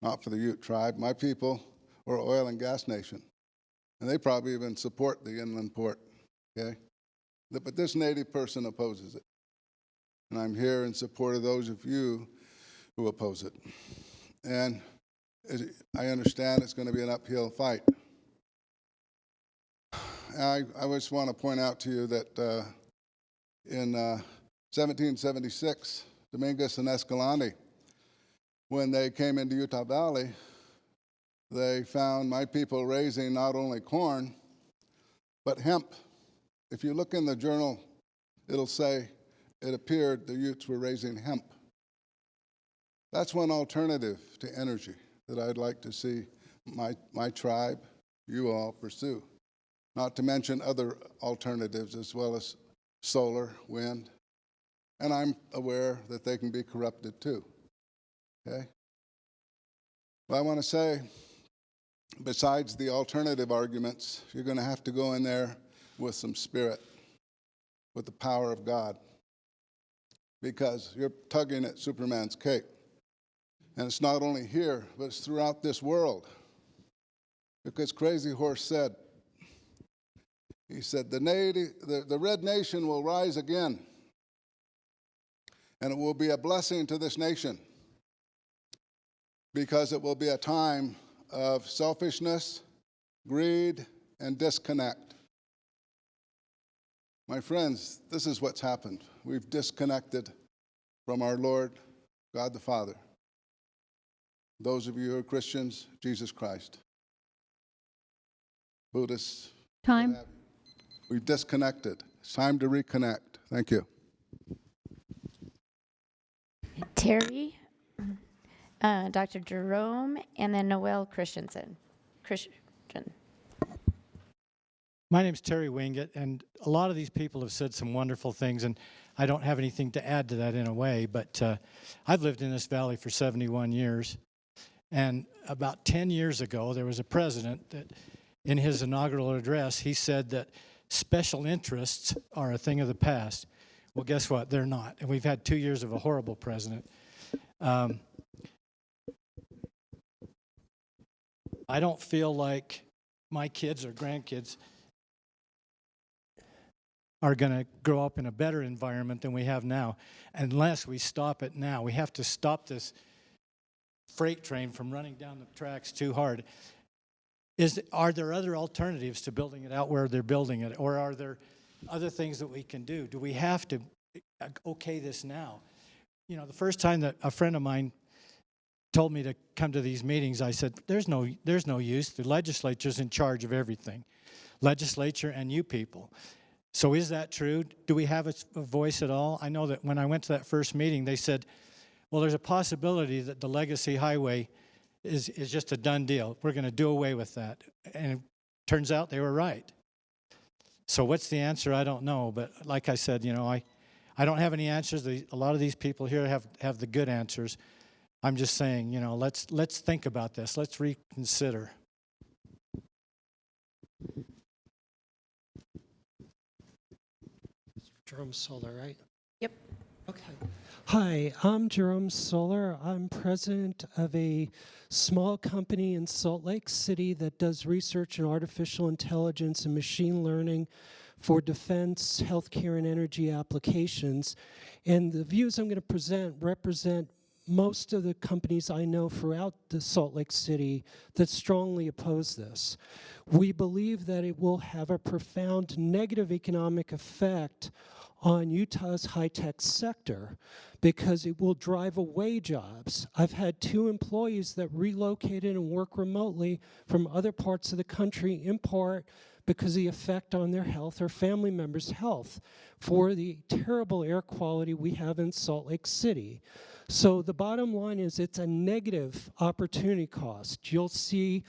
not for the Ute tribe. My people are oil and gas nation, and they probably even support the inland port, okay? But this native person opposes it, and I'm here in support of those of you who oppose it. And I understand it's going to be an uphill fight. I just want to point out to you that in 1776, Dominguez and Escalante, when they came into Utah Valley, they found my people raising not only corn, but hemp. If you look in the journal, it'll say it appeared the Utes were raising hemp. That's one alternative to energy that I'd like to see my tribe, you all, pursue. Not to mention other alternatives as well as solar, wind. And I'm aware that they can be corrupted too, okay? But I want to say, besides the alternative arguments, you're going to have to go in there with some spirit, with the power of God, because you're tugging at Superman's cape. And it's not only here, but it's throughout this world. Because Crazy Horse said, he said, the Red Nation will rise again, and it will be a blessing to this nation, because it will be a time of selfishness, greed, and disconnect. My friends, this is what's happened. We've disconnected from our Lord, God the Father. Those of you who are Christians, Jesus Christ. Buddhists. Time. We've disconnected. It's time to reconnect. Thank you. Terry, Dr. Jerome, and then Noel Christensen. My name's Terry Wingett, and a lot of these people have said some wonderful things, and I don't have anything to add to that in a way, but I've lived in this valley for 71 years, and about 10 years ago, there was a president that in his inaugural address, he said that special interests are a thing of the past. Well, guess what? They're not. And we've had 2 years of a horrible president. I don't feel like my kids or grandkids are going to grow up in a better environment than we have now unless we stop it now. We have to stop this freight train from running down the tracks too hard. Are there other alternatives to building it out where they're building it, or are there other things that we can do? Do we have to okay this now? You know, the first time that a friend of mine told me to come to these meetings, I said, there's no use. The legislature's in charge of everything. Legislature and you people. So is that true? Do we have a voice at all? I know that when I went to that first meeting, they said, well, there's a possibility that the legacy highway is just a done deal. We're going to do away with that. And it turns out they were right. So what's the answer? I don't know. But like I said, you know, I don't have any answers. A lot of these people here have the good answers. I'm just saying, you know, let's think about this. Let's reconsider. Jerome Solar, right? Yep. Okay. Hi, I'm Jerome Solar. I'm president of a small company in Salt Lake City that does research in artificial intelligence and machine learning for defense, healthcare, and energy applications. And the views I'm going to present represent most of the companies I know throughout the Salt Lake City that strongly oppose this. We believe that it will have a profound negative economic effect on Utah's high-tech sector because it will drive away jobs. I've had 2 employees that relocated and work remotely from other parts of the country, in part because of the effect on their health or family members' health for the terrible air quality we have in Salt Lake City. So the bottom line is it's a negative opportunity cost. You'll see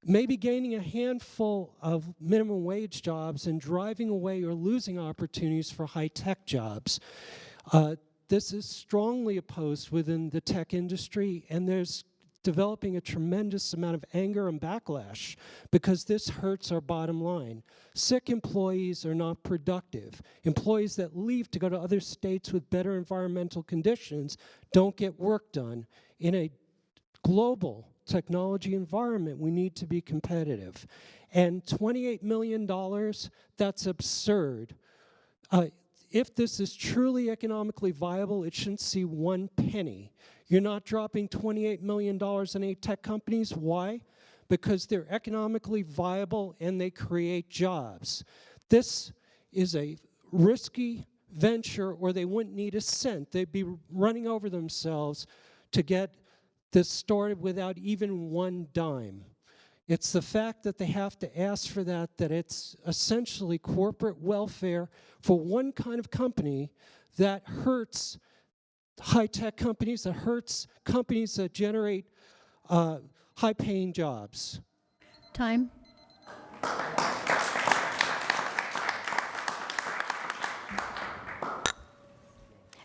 maybe gaining a handful of minimum wage jobs and driving away or losing opportunities for high-tech jobs. This is strongly opposed within the tech industry, and there's developing a tremendous amount of anger and backlash because this hurts our bottom line. Sick employees are not productive. Employees that leave to go to other states with better environmental conditions don't get work done. In a global technology environment, we need to be competitive. And $28 million, that's absurd. If this is truly economically viable, it shouldn't see 1 penny. You're not dropping $28 million on 8 tech companies. Why? Because they're economically viable and they create jobs. This is a risky venture, or they wouldn't need a cent. They'd be running over themselves to get this started without even 1 dime. It's the fact that they have to ask for that it's essentially corporate welfare for one kind of company that hurts high-tech companies, that hurts companies that generate high-paying jobs. Time.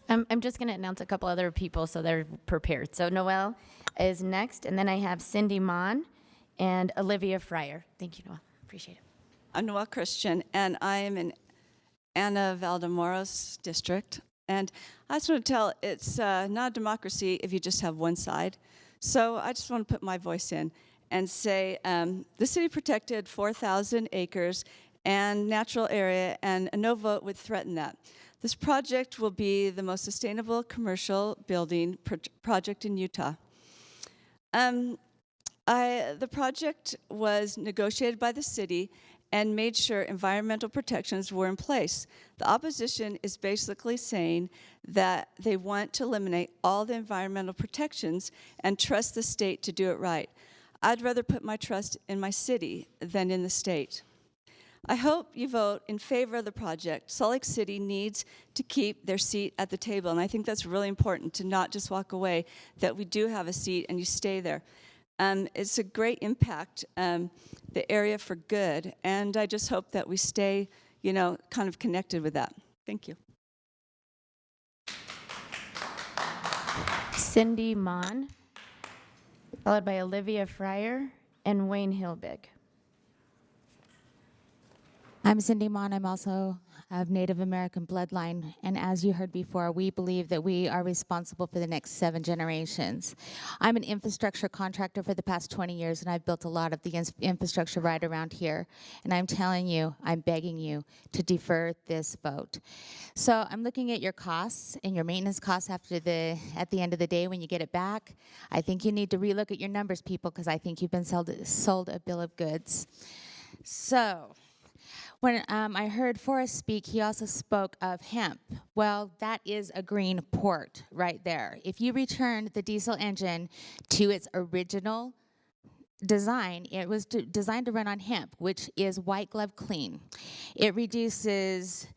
I'm just going to announce a couple other people so they're prepared. So Noelle is next, and then I have Cindy Mon and Olivia Fryer. Thank you, Noelle. Appreciate it. I'm Noelle Christian, and I am in Ana Valdemoros district. And I just want to tell, it's not a democracy if you just have one side. So I just want to put my voice in and say the city protected 4,000 acres and natural area, and a no vote would threaten that. This project will be the most sustainable commercial building project in Utah. The project was negotiated by the city and made sure environmental protections were in place. The opposition is basically saying that they want to eliminate all the environmental protections and trust the state to do it right. I'd rather put my trust in my city than in the state. I hope you vote in favor of the project. Salt Lake City needs to keep their seat at the table, and I think that's really important, to not just walk away, that we do have a seat and you stay there. It's a great impact, the area for good, and I just hope that we stay, you know, kind of connected with that. Thank you. Cindy Mon, followed by Olivia Fryer and Wayne Hilbig. I'm Cindy Mon. I'm also of Native American bloodline, and as you heard before, we believe that we are responsible for the next 7 generations. I'm an infrastructure contractor for the past 20 years, and I've built a lot of the infrastructure right around here. And I'm telling you, I'm begging you to defer this vote. So I'm looking at your costs and your maintenance costs at the end of the day when you get it back. I think you need to relook at your numbers, people, because I think you've been sold a bill of goods. So when I heard Forrest speak, he also spoke of hemp. Well, that is a green port right there. If you return the diesel engine to its original design, it was designed to run on hemp, which is white glove clean. It reduces,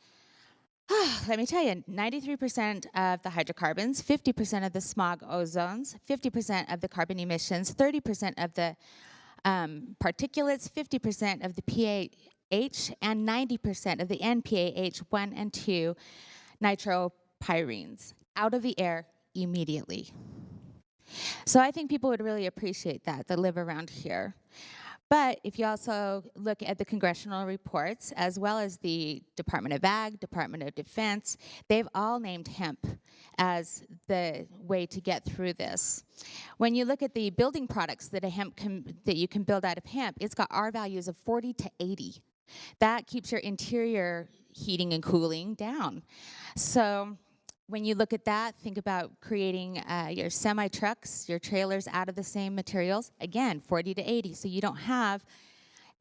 let me tell you, 93% of the hydrocarbons, 50% of the smog ozones, 50% of the carbon emissions, 30% of the particulates, 50% of the pH, and 90% of the NPAH 1 and 2 nitropyrenes out of the air immediately. So I think people would really appreciate that live around here. But if you also look at the congressional reports, as well as the Department of Ag, Department of Defense, they've all named hemp as the way to get through this. When you look at the building products that that you can build out of hemp, it's got R values of 40 to 80. That keeps your interior heating and cooling down. So when you look at that, think about creating your semi-trucks, your trailers out of the same materials. Again, 40 to 80, so you don't have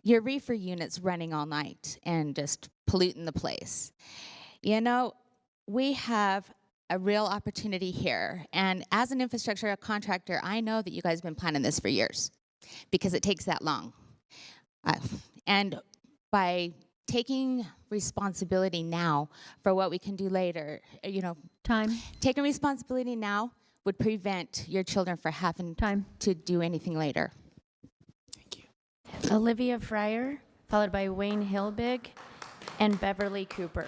your reefer units running all night and just polluting the place. You know, we have a real opportunity here. And as an infrastructure contractor, I know that you guys have been planning this for years because it takes that long. And by taking responsibility now for what we can do later, you know, taking responsibility now would prevent your children from having to do anything later. Thank you. Olivia Fryer, followed by Wayne Hilbig and Beverly Cooper.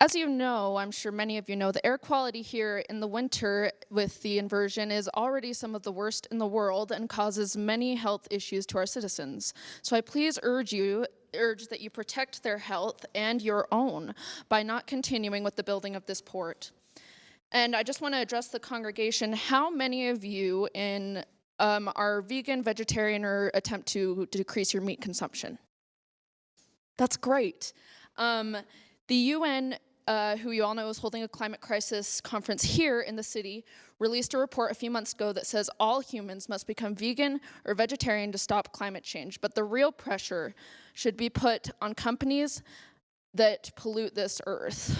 As you know, I'm sure many of you know, the air quality here in the winter with the inversion is already some of the worst in the world and causes many health issues to our citizens. So I please urge that you protect their health and your own by not continuing with the building of this port. And I just want to address the congregation. How many of you are vegan, vegetarian, or attempt to decrease your meat consumption? That's great. The UN, who you all know is holding a climate crisis conference here in the city, released a report a few months ago that says all humans must become vegan or vegetarian to stop climate change. But the real pressure should be put on companies that pollute this earth,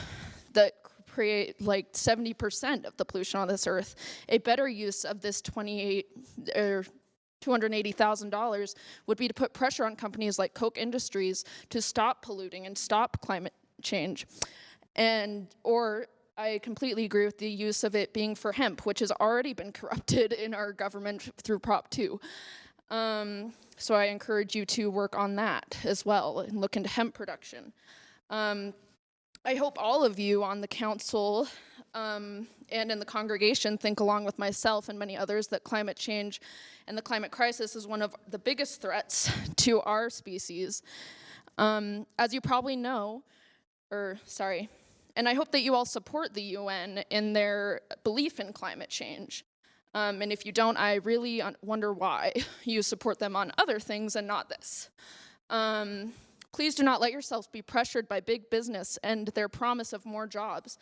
that create like 70% of the pollution on this earth. A better use of this $280,000 would be to put pressure on companies like Koch Industries to stop polluting and stop climate change. Or I completely agree with the use of it being for hemp, which has already been corrupted in our government through Prop 2. So I encourage you to work on that as well and look into hemp production. I hope all of you on the council and in the congregation think along with myself and many others that climate change and the climate crisis is one of the biggest threats to our species. As you probably know, and I hope that you all support the UN in their belief in climate change. And if you don't, I really wonder why you support them on other things and not this. Please do not let yourselves be pressured by big business and their promise of more jobs.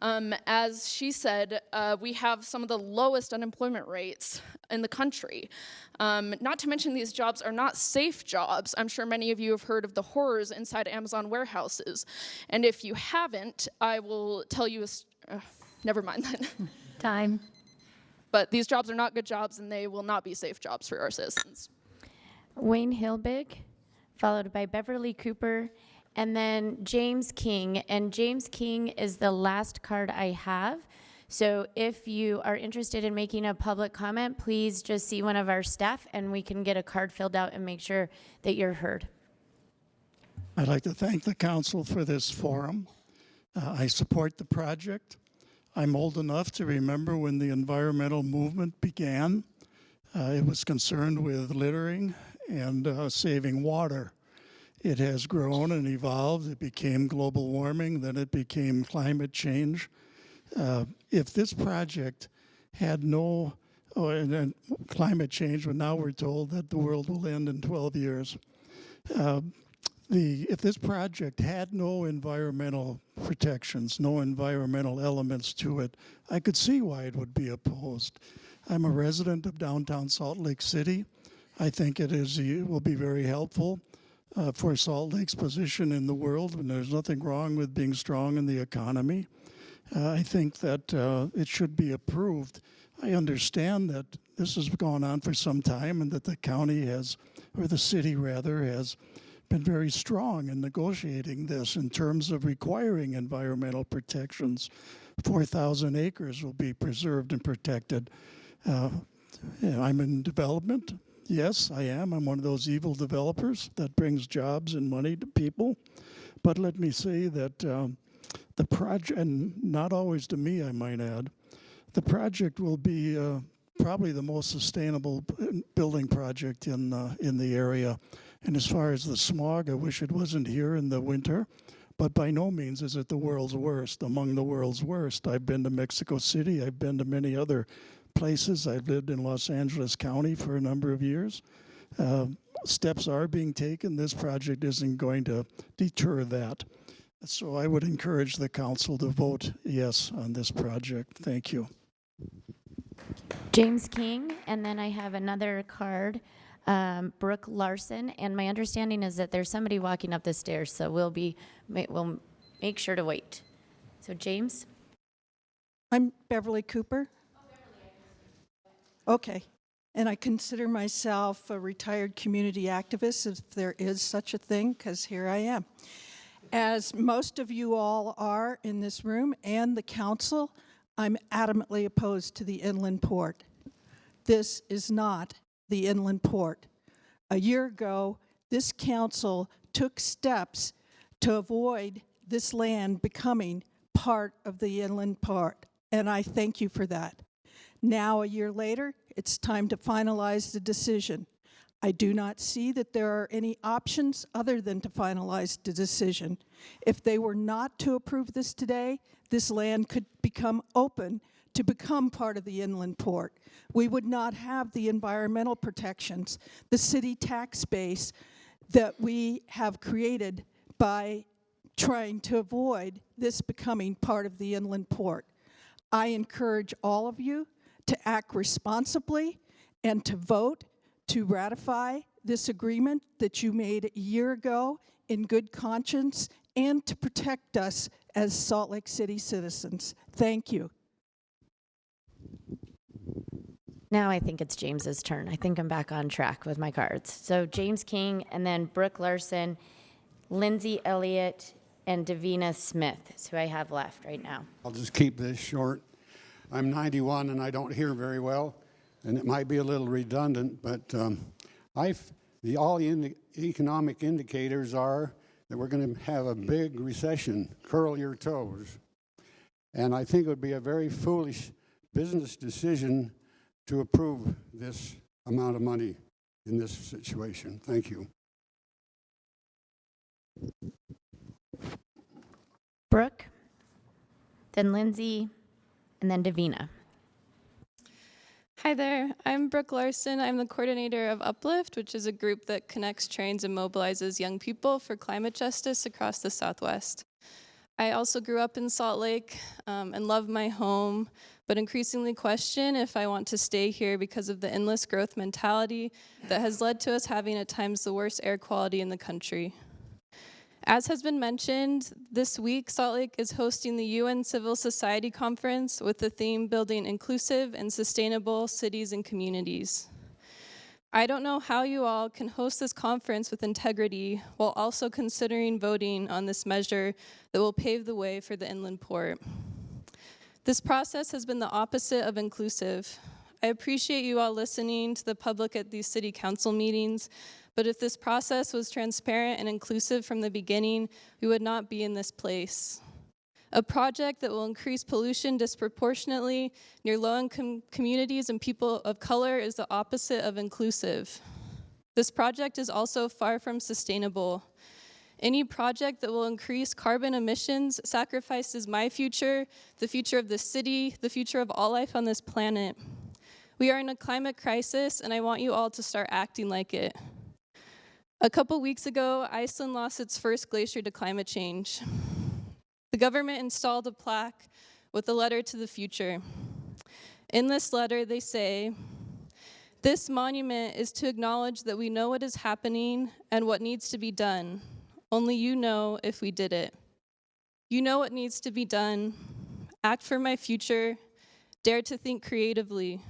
As she said, we have some of the lowest unemployment rates in the country. Not to mention these jobs are not safe jobs. I'm sure many of you have heard of the horrors inside Amazon warehouses. And if you haven't, I will tell you, never mind that. Time. But these jobs are not good jobs and they will not be safe jobs for our citizens. Wayne Hilbig, followed by Beverly Cooper, and then James King. And James King is the last card I have. So if you are interested in making a public comment, please just see one of our staff and we can get a card filled out and make sure that you're heard. I'd like to thank the council for this forum. I support the project. I'm old enough to remember when the environmental movement began. It was concerned with littering and saving water. It has grown and evolved. It became global warming, then it became climate change. If this project had no, and then climate change, but now we're told that the world will end in 12 years. If this project had no environmental protections, no environmental elements to it, I could see why it would be opposed. I'm a resident of downtown Salt Lake City. I think it will be very helpful for Salt Lake's position in the world, and there's nothing wrong with being strong in the economy. I think that it should be approved. I understand that this has gone on for some time and that the county has, or the city rather, has been very strong in negotiating this in terms of requiring environmental protections. 4,000 acres will be preserved and protected. I'm in development. Yes, I am. I'm one of those evil developers that brings jobs and money to people. But let me say that the project, and not always to me, I might add, the project will be probably the most sustainable building project in the area. And as far as the smog, I wish it wasn't here in the winter, but by no means is it the world's worst, among the world's worst. I've been to Mexico City. I've been to many other places. I've lived in Los Angeles County for a number of years. Steps are being taken. This project isn't going to deter that. So I would encourage the council to vote yes on this project. Thank you. James King, and then I have another card, Brooke Larson, and my understanding is that there's somebody walking up the stairs, so we'll make sure to wait. So James? I'm Beverly Cooper. Okay, and I consider myself a retired community activist, if there is such a thing, because here I am. As most of you all are in this room and the council, I'm adamantly opposed to the inland port. This is not the inland port. A year ago, this council took steps to avoid this land becoming part of the inland port, and I thank you for that. Now, a year later, it's time to finalize the decision. I do not see that there are any options other than to finalize the decision. If they were not to approve this today, this land could become open to become part of the inland port. We would not have the environmental protections, the city tax base that we have created by trying to avoid this becoming part of the inland port. I encourage all of you to act responsibly and to vote to ratify this agreement that you made a year ago in good conscience and to protect us as Salt Lake City citizens. Thank you. Now I think it's James's turn. I think I'm back on track with my cards. So James King, and then Brooke Larson, Lindsay Elliott, and Davina Smith is who I have left right now. I'll just keep this short. I'm 91 and I don't hear very well, and it might be a little redundant, but all the economic indicators are that we're going to have a big recession. Curl your toes. And I think it would be a very foolish business decision to approve this amount of money in this situation. Thank you. Brooke, then Lindsay, and then Davina. Hi there, I'm Brooke Larson. I'm the coordinator of Uplift, which is a group that connects, trains, and mobilizes young people for climate justice across the Southwest. I also grew up in Salt Lake and love my home, but increasingly question if I want to stay here because of the endless growth mentality that has led to us having at times the worst air quality in the country. As has been mentioned, this week Salt Lake is hosting the UN Civil Society Conference with the theme Building Inclusive and Sustainable Cities and Communities. I don't know how you all can host this conference with integrity while also considering voting on this measure that will pave the way for the inland port. This process has been the opposite of inclusive. I appreciate you all listening to the public at these city council meetings, but if this process was transparent and inclusive from the beginning, we would not be in this place. A project that will increase pollution disproportionately near low-income communities and people of color is the opposite of inclusive. This project is also far from sustainable. Any project that will increase carbon emissions sacrifices my future, the future of the city, the future of all life on this planet. We are in a climate crisis, and I want you all to start acting like it. A couple weeks ago, Iceland lost its first glacier to climate change. The government installed a plaque with a letter to the future. In this letter, they say, "This monument is to acknowledge that we know what is happening and what needs to be done. Only you know if we did it. You know what needs to be done. Act for my future. Dare to think creatively.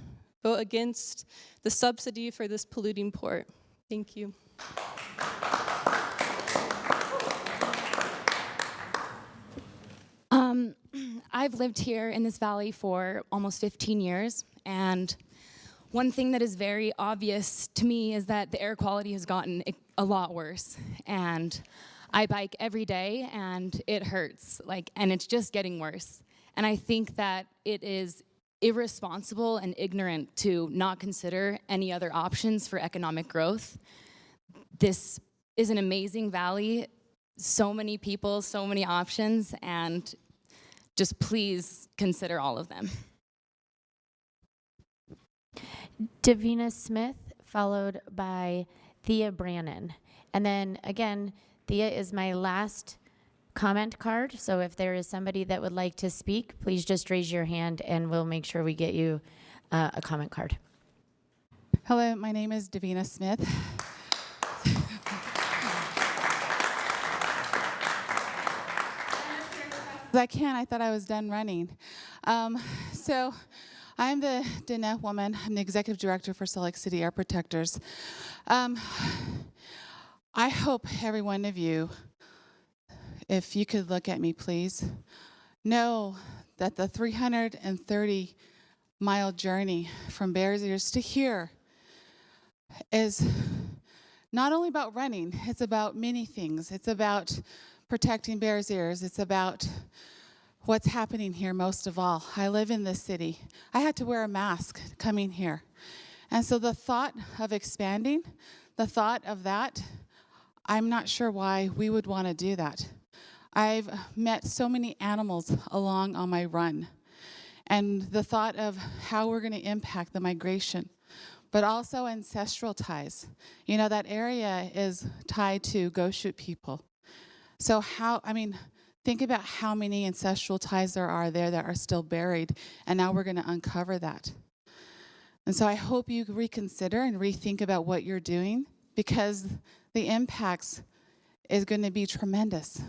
Vote against the subsidy for this polluting port." Thank you. I've lived here in this valley for almost 15 years, and one thing that is very obvious to me is that the air quality has gotten a lot worse. And I bike every day, and it hurts, and it's just getting worse. And I think that it is irresponsible and ignorant to not consider any other options for economic growth. This is an amazing valley, so many people, so many options, and just please consider all of them. Davina Smith, followed by Thea Brannon. And then again, Thea is my last comment card, so if there is somebody that would like to speak, please just raise your hand and we'll make sure we get you a comment card. Hello, my name is Davina Smith. I thought I was done running. So I'm the Danette woman. I'm the executive director for Salt Lake City Air Protectors. I hope every one of you, if you could look at me, please, know that the 330-mile journey from Bears Ears to here is not only about running, it's about many things. It's about protecting Bears Ears. It's about what's happening here most of all. I live in this city. I had to wear a mask coming here. And so the thought of expanding, the thought of that, I'm not sure why we would want to do that. I've met so many animals along on my run. And the thought of how we're going to impact the migration, but also ancestral ties. You know, that area is tied to Goshute people. So think about how many ancestral ties there are there that are still buried, and now we're going to uncover that. And so I hope you reconsider and rethink about what you're doing, because the impacts is going to be tremendous.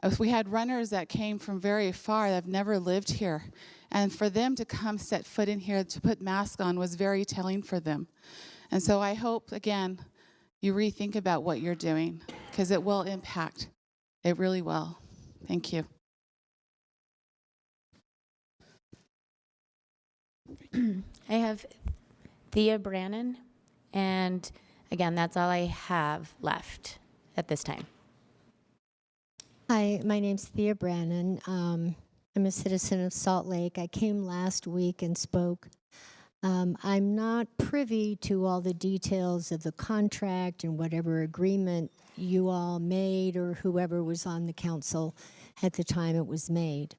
If we had runners that came from very far that have never lived here, and for them to come set foot in here to put masks on was very telling for them. And so I hope, again, you rethink about what you're doing, because it will impact. It really will. Thank you. I have Thea Brannon, and again, that's all I have left at this time. Hi, my name's Thea Brannon. I'm a citizen of Salt Lake. I came last week and spoke. I'm not privy to all the details of the contract and whatever agreement you all made or whoever was on the council at the time it was made.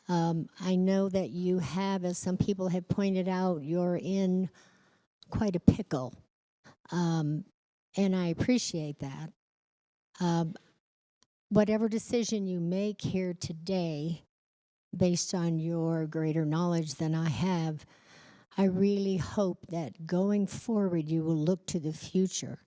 I know that you have, as some people have pointed out, you're in quite a pickle, and I appreciate that. Whatever decision you make here today, based on your greater knowledge than I have, I really hope that going forward you will look to the future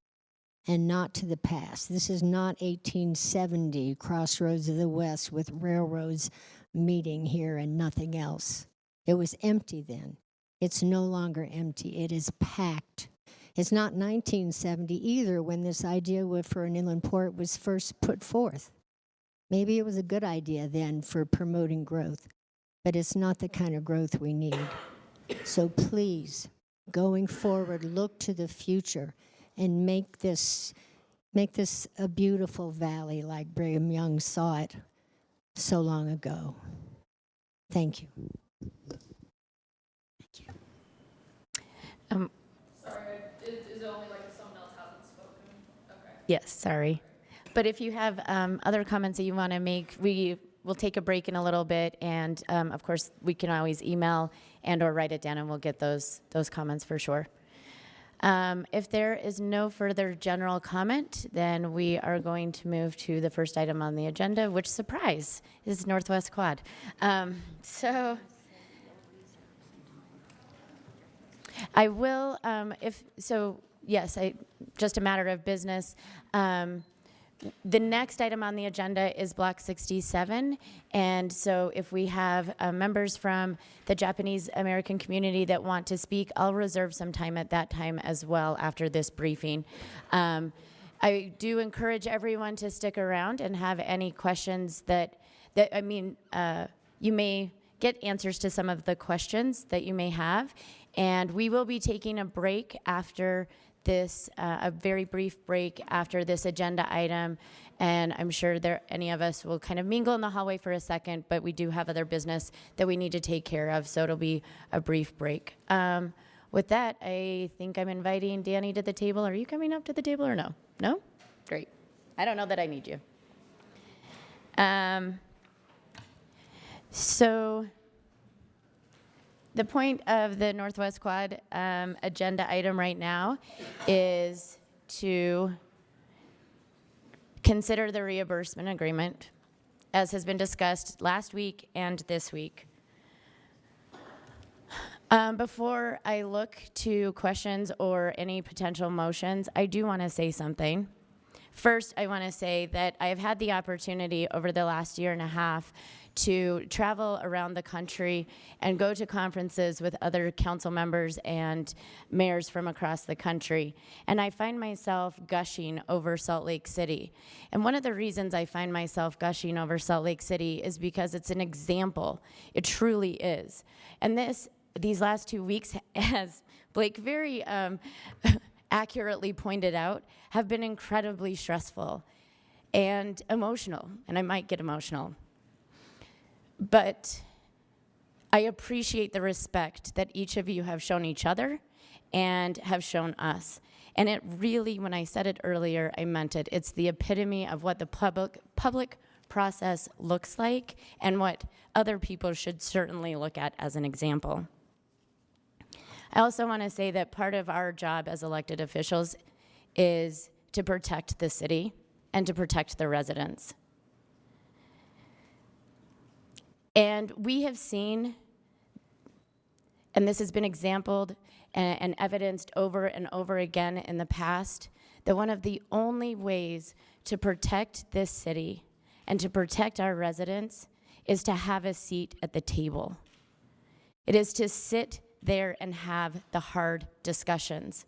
and not to the past. This is not 1870, Crossroads of the West with railroads meeting here and nothing else. It was empty then. It's no longer empty. It is packed. It's not 1970 either when this idea for an inland port was first put forth. Maybe it was a good idea then for promoting growth, but it's not the kind of growth we need. So please, going forward, look to the future and make this a beautiful valley like Brigham Young saw it so long ago. Thank you. Thank you. Sorry, is it only like a sum Yes, sorry. But if you have other comments that you want to make, we will take a break in a little bit, and of course, we can always email and or write it down, and we'll get those comments for sure. If there is no further general comment, then we are going to move to the first item on the agenda, which, surprise, is Northwest Quad. So I will, yes, just a matter of business. The next item on the agenda is Block 67, and so if we have members from the Japanese American community that want to speak, I'll reserve some time at that time as well after this briefing. I do encourage everyone to stick around and have any questions you may get answers to some of the questions that you may have, and we will be taking a break after this, a very brief break after this agenda item, and I'm sure any of us will kind of mingle in the hallway for a second, but we do have other business that we need to take care of, so it'll be a brief break. With that, I think I'm inviting Danny to the table. Are you coming up to the table or no? No? Great. I don't know that I need you. So the point of the Northwest Quad agenda item right now is to consider the reimbursement agreement, as has been discussed last week and this week. Before I look to questions or any potential motions, I do want to say something. First, I want to say that I've had the opportunity over the last year and a half to travel around the country and go to conferences with other council members and mayors from across the country. And I find myself gushing over Salt Lake City. And one of the reasons I find myself gushing over Salt Lake City is because it's an example. It truly is. And these last 2 weeks, as Blake very accurately pointed out, have been incredibly stressful and emotional. And I might get emotional. But I appreciate the respect that each of you have shown each other and have shown us. And it really, when I said it earlier, I meant it. It's the epitome of what the public process looks like and what other people should certainly look at as an example. I also want to say that part of our job as elected officials is to protect the city and to protect the residents. And we have seen, and this has been exampled and evidenced over and over again in the past, that one of the only ways to protect this city and to protect our residents is to have a seat at the table. It is to sit there and have the hard discussions.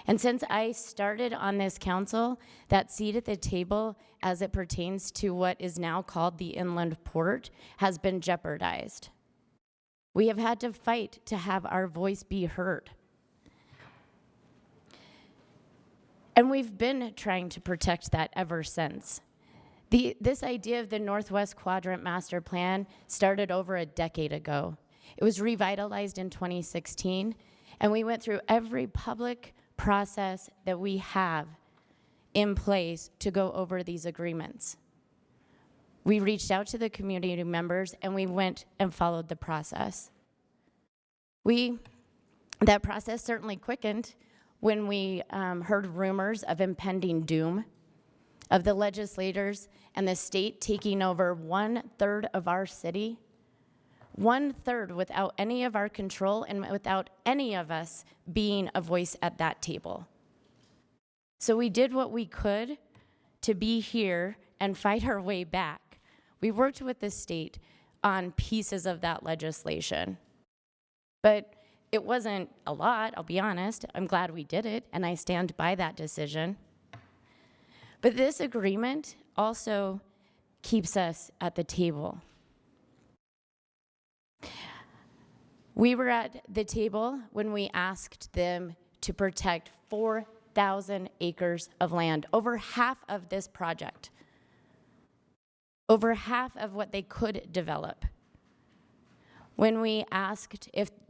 And since I started on this council, that seat at the table as it pertains to what is now called the inland port has been jeopardized. We have had to fight to have our voice be heard. And we've been trying to protect that ever since. This idea of the Northwest Quadrant Master Plan started over a decade ago. It was revitalized in 2016, and we went through every public process that we have in place to go over these agreements. We reached out to the community members and we went and followed the process. That process certainly quickened when we heard rumors of impending doom, of the legislators and the state taking over 1/3 of our city, 1/3 without any of our control and without any of us being a voice at that table. So we did what we could to be here and fight our way back. We worked with the state on pieces of that legislation. But it wasn't a lot, I'll be honest. I'm glad we did it, and I stand by that decision. But this agreement also keeps us at the table. We were at the table when we asked them to protect 4,000 acres of land, over half of this project, over half of what they could develop. When we asked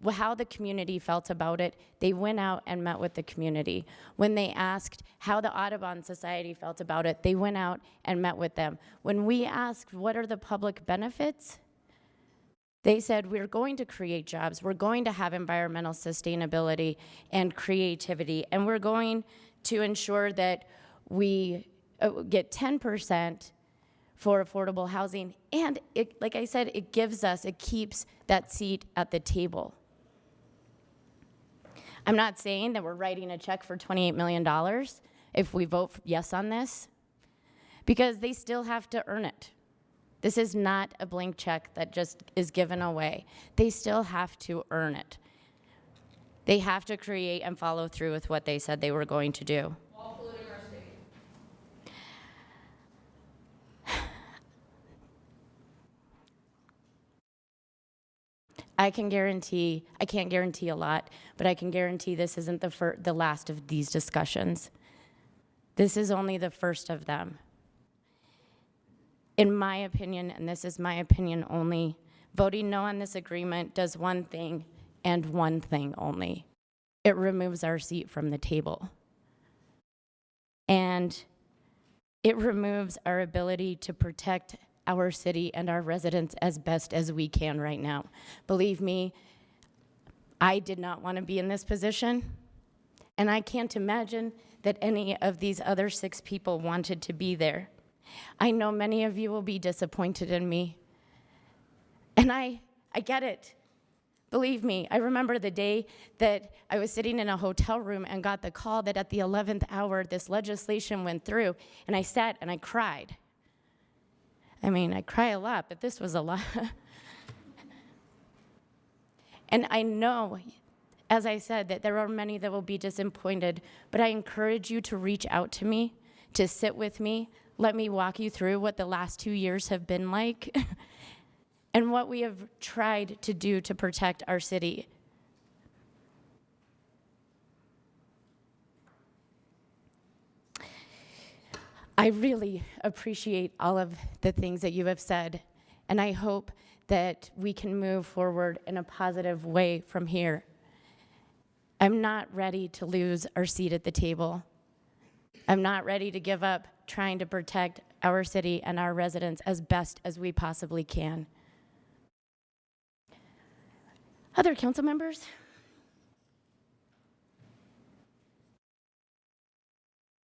how the community felt about it, they went out and met with the community. When they asked how the Audubon Society felt about it, they went out and met with them. When we asked what are the public benefits, they said we're going to create jobs, we're going to have environmental sustainability and creativity, and we're going to ensure that we get 10% for affordable housing, and it, like I said, it keeps that seat at the table. I'm not saying that we're writing a check for $28 million if we vote yes on this, because they still have to earn it. This is not a blank check that just is given away. They still have to earn it. They have to create and follow through with what they said they were going to do. I can't guarantee a lot, but I can guarantee this isn't the last of these discussions. This is only the first of them. In my opinion, and this is my opinion only, voting no on this agreement does one thing and one thing only. It removes our seat from the table. And it removes our ability to protect our city and our residents as best as we can right now. Believe me, I did not want to be in this position, and I can't imagine that any of these other 6 people wanted to be there. I know many of you will be disappointed in me, and I get it. Believe me, I remember the day that I was sitting in a hotel room and got the call that at the 11th hour this legislation went through, and I sat and I cried. I mean, I cry a lot, but this was a lot. And I know, as I said, that there are many that will be disappointed, but I encourage you to reach out to me, to sit with me, let me walk you through what the last 2 years have been like and what we have tried to do to protect our city. I really appreciate all of the things that you have said, and I hope that we can move forward in a positive way from here. I'm not ready to lose our seat at the table. I'm not ready to give up trying to protect our city and our residents as best as we possibly can. Other council members?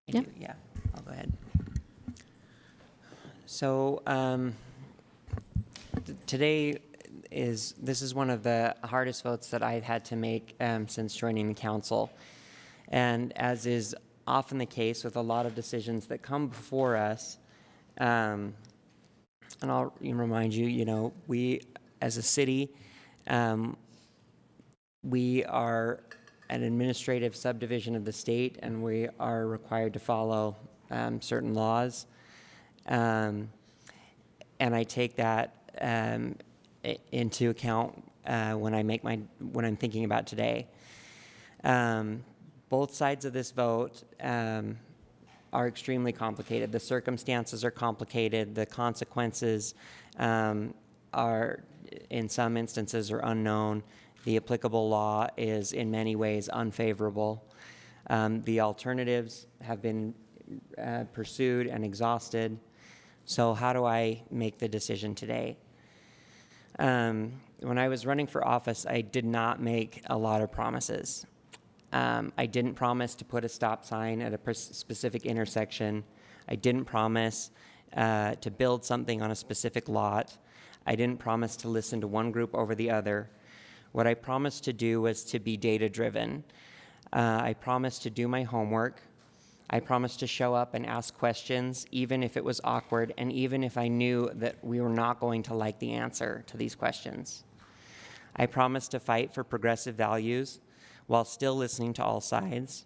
Yeah, I'll go ahead. So today this is one of the hardest votes that I've had to make since joining the council. And as is often the case with a lot of decisions that come before us, and I'll remind you, we as a city, we are an administrative subdivision of the state, and we are required to follow certain laws. And I take that into account when I'm thinking about today. Both sides of this vote are extremely complicated. The circumstances are complicated. The consequences are, in some instances, are unknown. The applicable law is in many ways unfavorable. The alternatives have been pursued and exhausted. So how do I make the decision today? When I was running for office, I did not make a lot of promises. I didn't promise to put a stop sign at a specific intersection. I didn't promise to build something on a specific lot. I didn't promise to listen to one group over the other. What I promised to do was to be data-driven. I promised to do my homework. I promised to show up and ask questions, even if it was awkward, and even if I knew that we were not going to like the answer to these questions. I promised to fight for progressive values while still listening to all sides.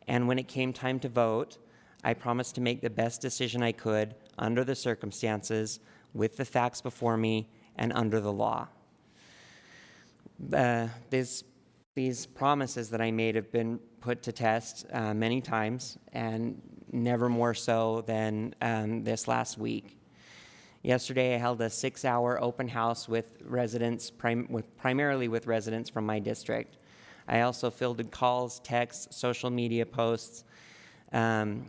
And when it came time to vote, I promised to make the best decision I could under the circumstances, with the facts before me, and under the law. These promises that I made have been put to test many times, and never more so than this last week. Yesterday, I held a 6-hour open house with residents, primarily with residents from my district. I also fielded calls, texts, social media posts, and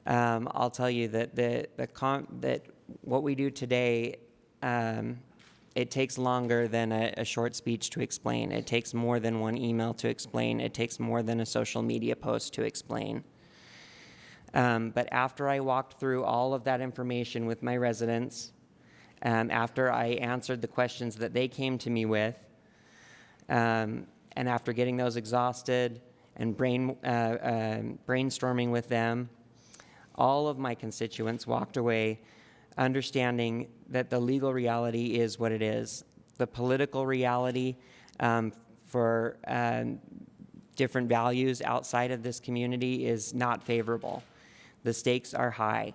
I'll tell you that that what we do today, it takes longer than a short speech to explain. It takes more than one email to explain. It takes more than a social media post to explain. But after I walked through all of that information with my residents, after I answered the questions that they came to me with, and after getting those exhausted and brainstorming with them, all of my constituents walked away understanding that the legal reality is what it is. The political reality for different values outside of this community is not favorable. The stakes are high,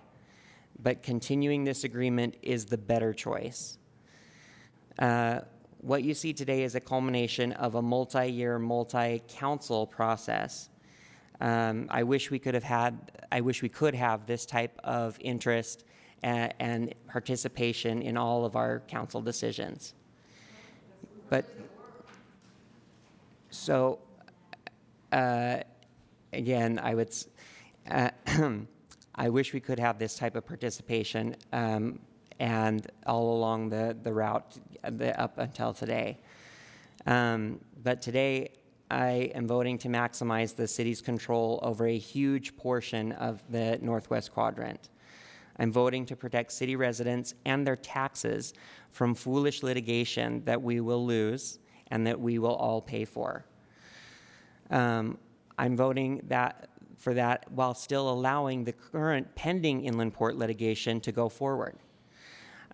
but continuing this agreement is the better choice. What you see today is a culmination of a multi-year, multi-council process. I wish we could have this type of interest and participation in all of our council decisions. But so again, I would. I wish we could have this type of participation and all along the route up until today. But today, I am voting to maximize the city's control over a huge portion of the Northwest Quadrant. I'm voting to protect city residents and their taxes from foolish litigation that we will lose and that we will all pay for. I'm voting for that while still allowing the current pending inland port litigation to go forward.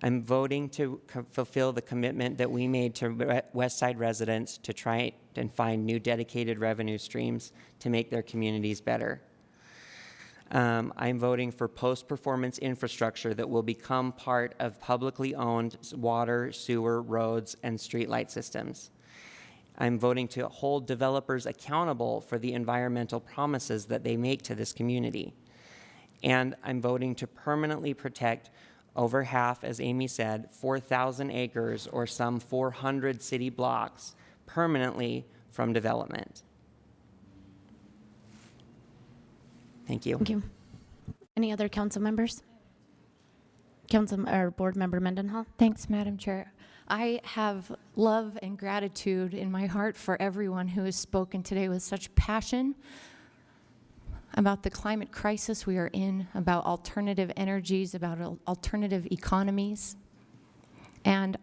I'm voting to fulfill the commitment that we made to West Side residents to try and find new dedicated revenue streams to make their communities better. I'm voting for post-performance infrastructure that will become part of publicly owned water, sewer, roads, and streetlight systems. I'm voting to hold developers accountable for the environmental promises that they make to this community. And I'm voting to permanently protect over half, as Amy said, 4,000 acres or some 400 city blocks permanently from development. Thank you. Thank you. Any other council members? Board Member Mendenhall. Thanks, Madam Chair. I have love and gratitude in my heart for everyone who has spoken today with such passion about the climate crisis we are in, about alternative energies, about alternative economies. And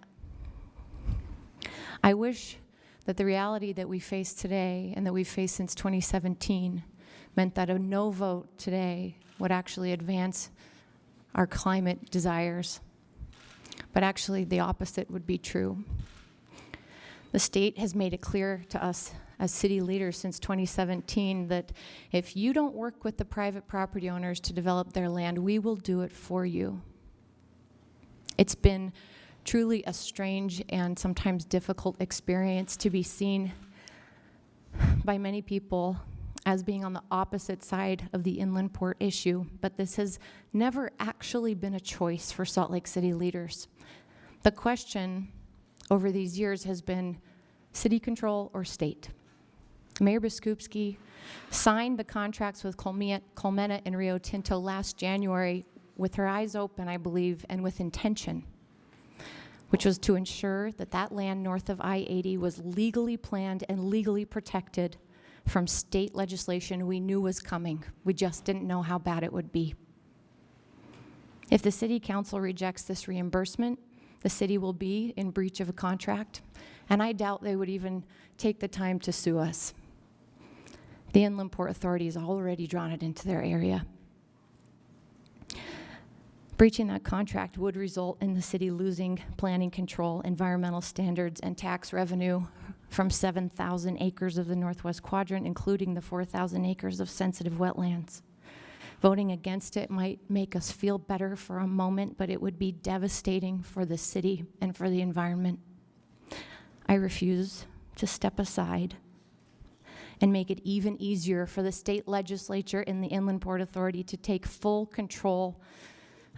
I wish that the reality that we face today and that we've faced since 2017 meant that a no vote today would actually advance our climate desires. But actually, the opposite would be true. The state has made it clear to us as city leaders since 2017 that if you don't work with the private property owners to develop their land, we will do it for you. It's been truly a strange and sometimes difficult experience to be seen by many people as being on the opposite side of the inland port issue, but this has never actually been a choice for Salt Lake City leaders. The question over these years has been city control or state. Mayor Biskupski signed the contracts with Colmena and Rio Tinto last January with her eyes open, I believe, and with intention, which was to ensure that that land north of I-80 was legally planned and legally protected from state legislation we knew was coming. We just didn't know how bad it would be. If the city council rejects this reimbursement, the city will be in breach of a contract, and I doubt they would even take the time to sue us. The Inland Port Authority has already drawn it into their area. Breaching that contract would result in the city losing planning control, environmental standards, and tax revenue from 7,000 acres of the Northwest Quadrant, including the 4,000 acres of sensitive wetlands. Voting against it might make us feel better for a moment, but it would be devastating for the city and for the environment. I refuse to step aside and make it even easier for the state legislature and the Inland Port Authority to take full control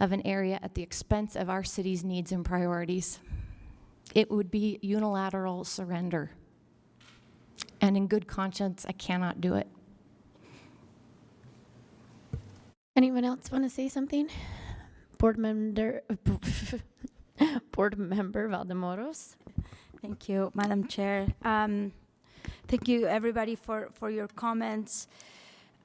of an area at the expense of our city's needs and priorities. It would be unilateral surrender. And in good conscience, I cannot do it. Anyone else want to say something? Board Member Valdemoros. Thank you, Madam Chair. Thank you, everybody, for your comments.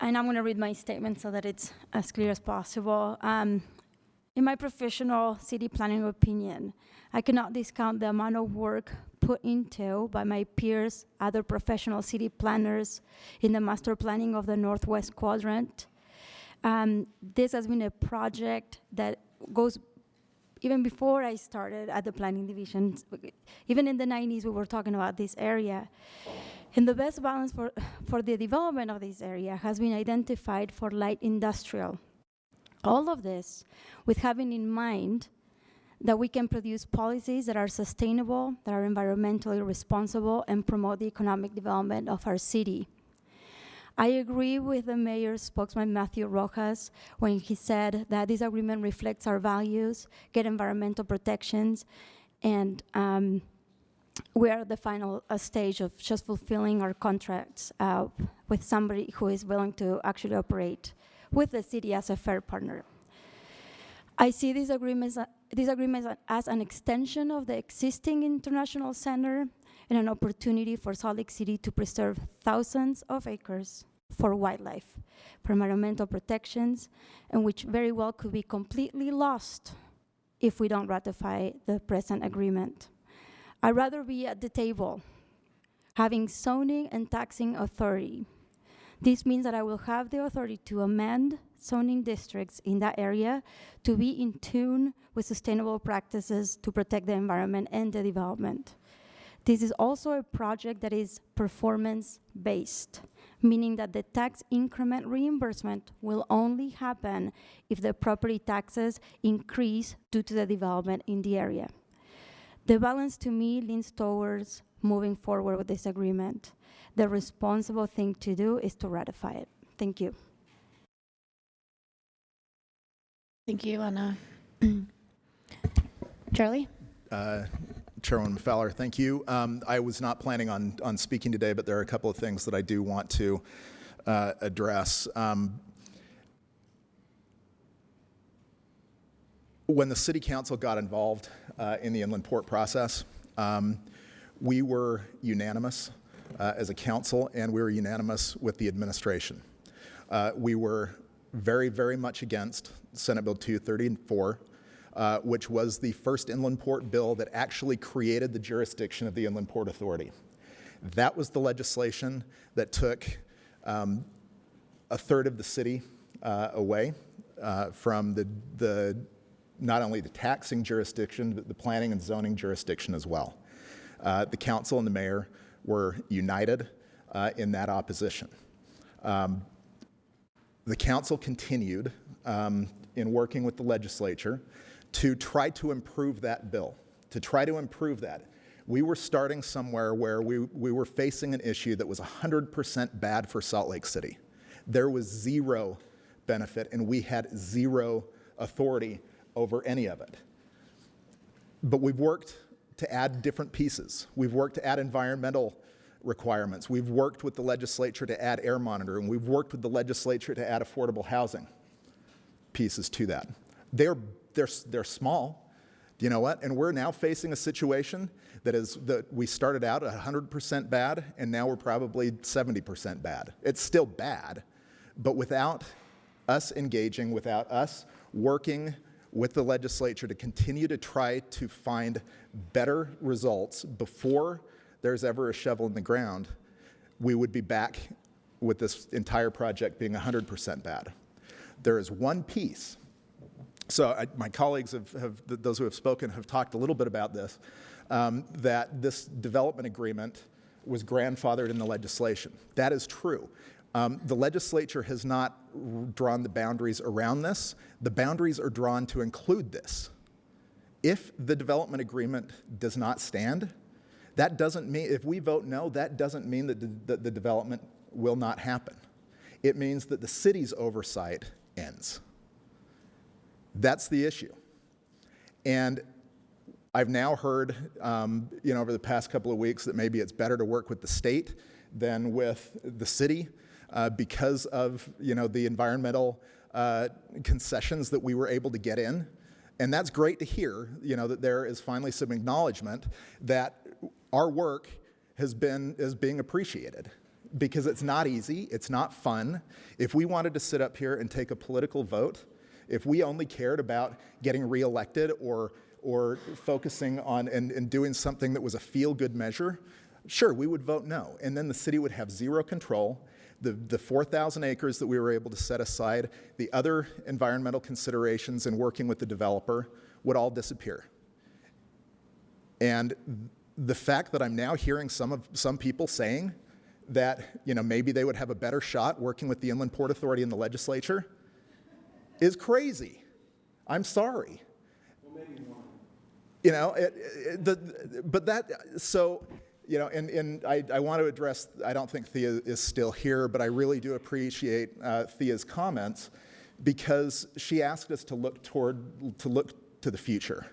And I'm going to read my statement so that it's as clear as possible. In my professional city planning opinion, I cannot discount the amount of work put into by my peers, other professional city planners in the master planning of the Northwest Quadrant. This has been a project that goes even before I started at the planning division. Even in the 90s, we were talking about this area. And the best balance for the development of this area has been identified for light industrial. All of this with having in mind that we can produce policies that are sustainable, that are environmentally responsible, and promote the economic development of our city. I agree with the mayor's spokesman, Matthew Rojas, when he said that this agreement reflects our values, get environmental protections, and we are at the final stage of just fulfilling our contracts with somebody who is willing to actually operate with the city as a fair partner. I see these agreements as an extension of the existing international center and an opportunity for Salt Lake City to preserve thousands of acres for wildlife, for environmental protections, and which very well could be completely lost if we don't ratify the present agreement. I'd rather be at the table, having zoning and taxing authority. This means that I will have the authority to amend zoning districts in that area to be in tune with sustainable practices to protect the environment and the development. This is also a project that is performance-based, meaning that the tax increment reimbursement will only happen if the property taxes increase due to the development in the area. The balance to me leans towards moving forward with this agreement. The responsible thing to do is to ratify it. Thank you. Thank you, Anna. Charlie? Chairwoman Fowler, thank you. I was not planning on speaking today, but there are a couple of things that I do want to address. When the City Council got involved in the Inland Port process, we were unanimous as a council, and we were unanimous with the administration. We were very, very much against Senate Bill 234, which was the first inland port bill that actually created the jurisdiction of the Inland Port Authority. That was the legislation that took a third of the city away from the not only the taxing jurisdiction, but the planning and zoning jurisdiction as well. The council and the mayor were united in that opposition. The council continued in working with the legislature to try to improve that bill, to try to improve that. We were starting somewhere where we were facing an issue that was 100% bad for Salt Lake City. There was zero benefit, and we had zero authority over any of it. But we've worked to add different pieces. We've worked to add environmental requirements. We've worked with the legislature to add air monitoring. We've worked with the legislature to add affordable housing pieces to that. They're small, you know what? And we're now facing a situation that we started out at 100% bad, and now we're probably 70% bad. It's still bad, but without us engaging, without us working with the legislature to continue to try to find better results before there's ever a shovel in the ground, we would be back with this entire project being 100% bad. There is one piece. So my colleagues, those who have spoken, have talked a little bit about this, that this development agreement was grandfathered in the legislation. That is true. The legislature has not drawn the boundaries around this. The boundaries are drawn to include this. If the development agreement does not stand, that doesn't mean, if we vote no, that doesn't mean that the development will not happen. It means that the city's oversight ends. That's the issue. And I've now heard, over the past couple of weeks that maybe it's better to work with the state than with the city because of, the environmental concessions that we were able to get in. And that's great to hear, that there is finally some acknowledgement that our work is being appreciated, because it's not easy, it's not fun. If we wanted to sit up here and take a political vote, if we only cared about getting reelected or focusing on and doing something that was a feel-good measure, sure, we would vote no. And then the city would have zero control. The 4,000 acres that we were able to set aside, the other environmental considerations in working with the developer would all disappear. And the fact that I'm now hearing some people saying that maybe they would have a better shot working with the Inland Port Authority and the legislature is crazy. I'm sorry. Well, maybe more. I want to address, I don't think Thea is still here, but I really do appreciate Thea's comments, because she asked us to look to the future.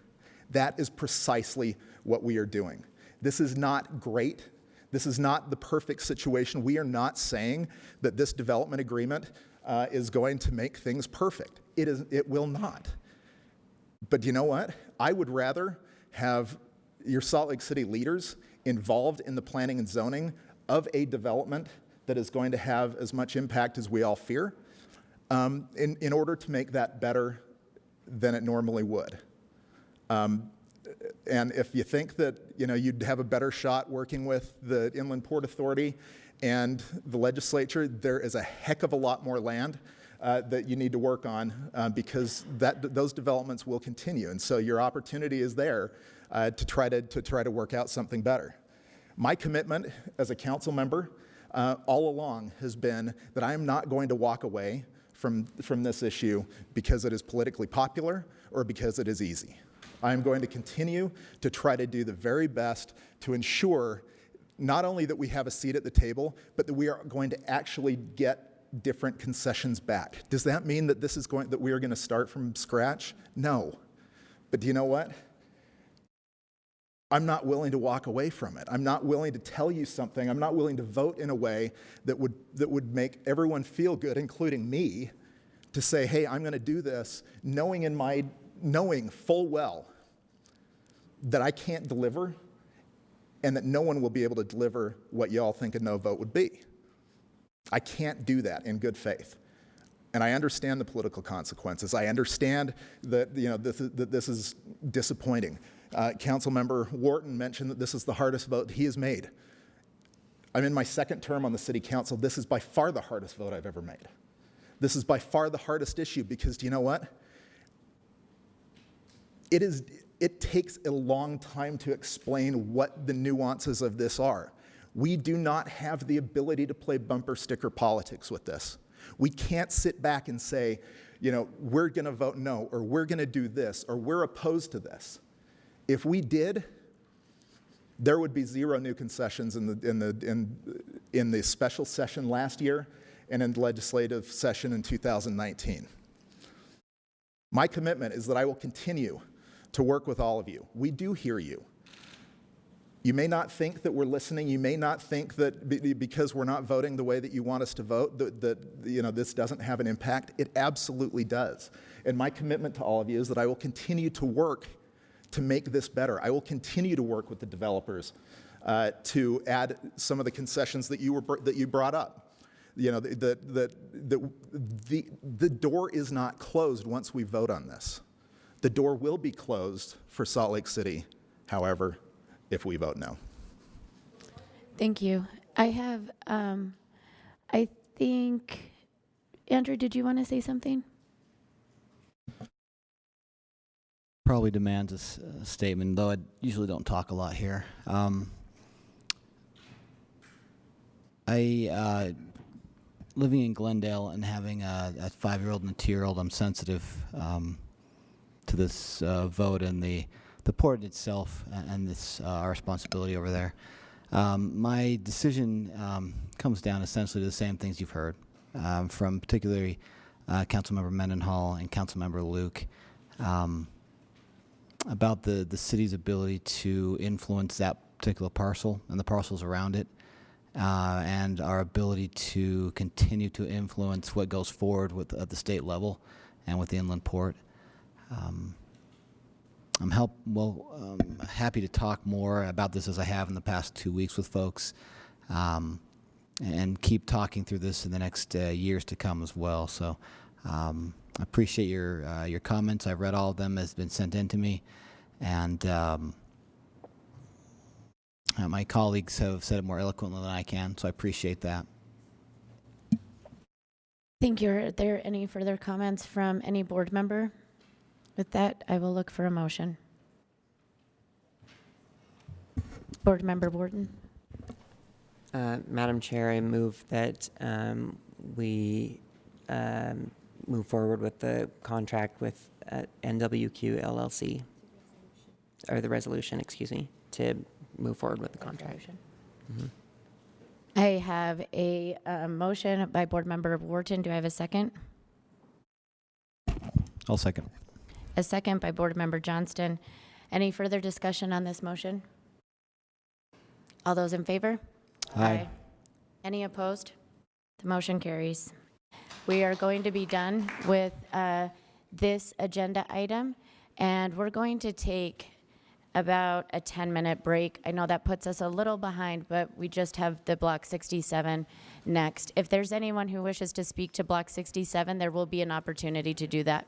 That is precisely what we are doing. This is not great. This is not the perfect situation. We are not saying that this development agreement is going to make things perfect. It will not. But you know what? I would rather have your Salt Lake City leaders involved in the planning and zoning of a development that is going to have as much impact as we all fear, in order to make that better than it normally would. And if you think that you'd have a better shot working with the Inland Port Authority and the legislature, there is a heck of a lot more land that you need to work on, because those developments will continue. And so your opportunity is there to try to work out something better. My commitment as a council member all along has been that I am not going to walk away from this issue because it is politically popular or because it is easy. I am going to continue to try to do the very best to ensure not only that we have a seat at the table, but that we are going to actually get different concessions back. Does that mean that that we are going to start from scratch? No. But do you know what? I'm not willing to walk away from it. I'm not willing to tell you something. I'm not willing to vote in a way that would make everyone feel good, including me, to say, hey, I'm going to do this, knowing full well that I can't deliver and that no one will be able to deliver what you all think a no vote would be. I can't do that in good faith. And I understand the political consequences. I understand that this is disappointing. Councilmember Wharton mentioned that this is the hardest vote he has made. I'm in my second term on the city council. This is by far the hardest vote I've ever made. This is by far the hardest issue, because do you know what? It takes a long time to explain what the nuances of this are. We do not have the ability to play bumper sticker politics with this. We can't sit back and say, we're going to vote no, or we're going to do this, or we're opposed to this. If we did, there would be zero new concessions in the special session last year and in the legislative session in 2019. My commitment is that I will continue to work with all of you. We do hear you. You may not think that we're listening. You may not think that because we're not voting the way that you want us to vote, that this doesn't have an impact. It absolutely does. And my commitment to all of you is that I will continue to work to make this better. I will continue to work with the developers to add some of the concessions that you brought up. The door is not closed once we vote on this. The door will be closed for Salt Lake City, however, if we vote no. Thank you. I have, I think, Andrew, did you want to say something? Probably demands a statement, though I usually don't talk a lot here. Living in Glendale and having a 5-year-old and a 2-year-old, I'm sensitive to this vote and the port itself and this our responsibility over there. My decision comes down essentially to the same things you've heard from particularly Councilmember Mendenhall and Councilmember Luke. about the city's ability to influence that particular parcel and the parcels around it, and our ability to continue to influence what goes forward with at the state level and with the inland port. I'm happy to talk more about this as I have in the past 2 weeks with folks, and keep talking through this in the next years to come as well. So I appreciate your comments. I've read all of them as been sent in to me, and my colleagues have said it more eloquently than I can, so I appreciate that. Thank you. Are there any further comments from any board member? With that, I will look for a motion. Board Member Borton. Madam Chair, I move that we move forward with the contract with NWQ LLC, or the resolution, excuse me, to move forward with the contract. Mm-hmm. I have a motion by Board Member Wharton. Do I have a second? I'll second. A second by Board Member Johnston. Any further discussion on this motion? All those in favor? Aye. Any opposed? The motion carries. We are going to be done with this agenda item, and we're going to take about a 10-minute break. I know that puts us a little behind, but we just have the Block 67 next. If there's anyone who wishes to speak to Block 67, there will be an opportunity to do that.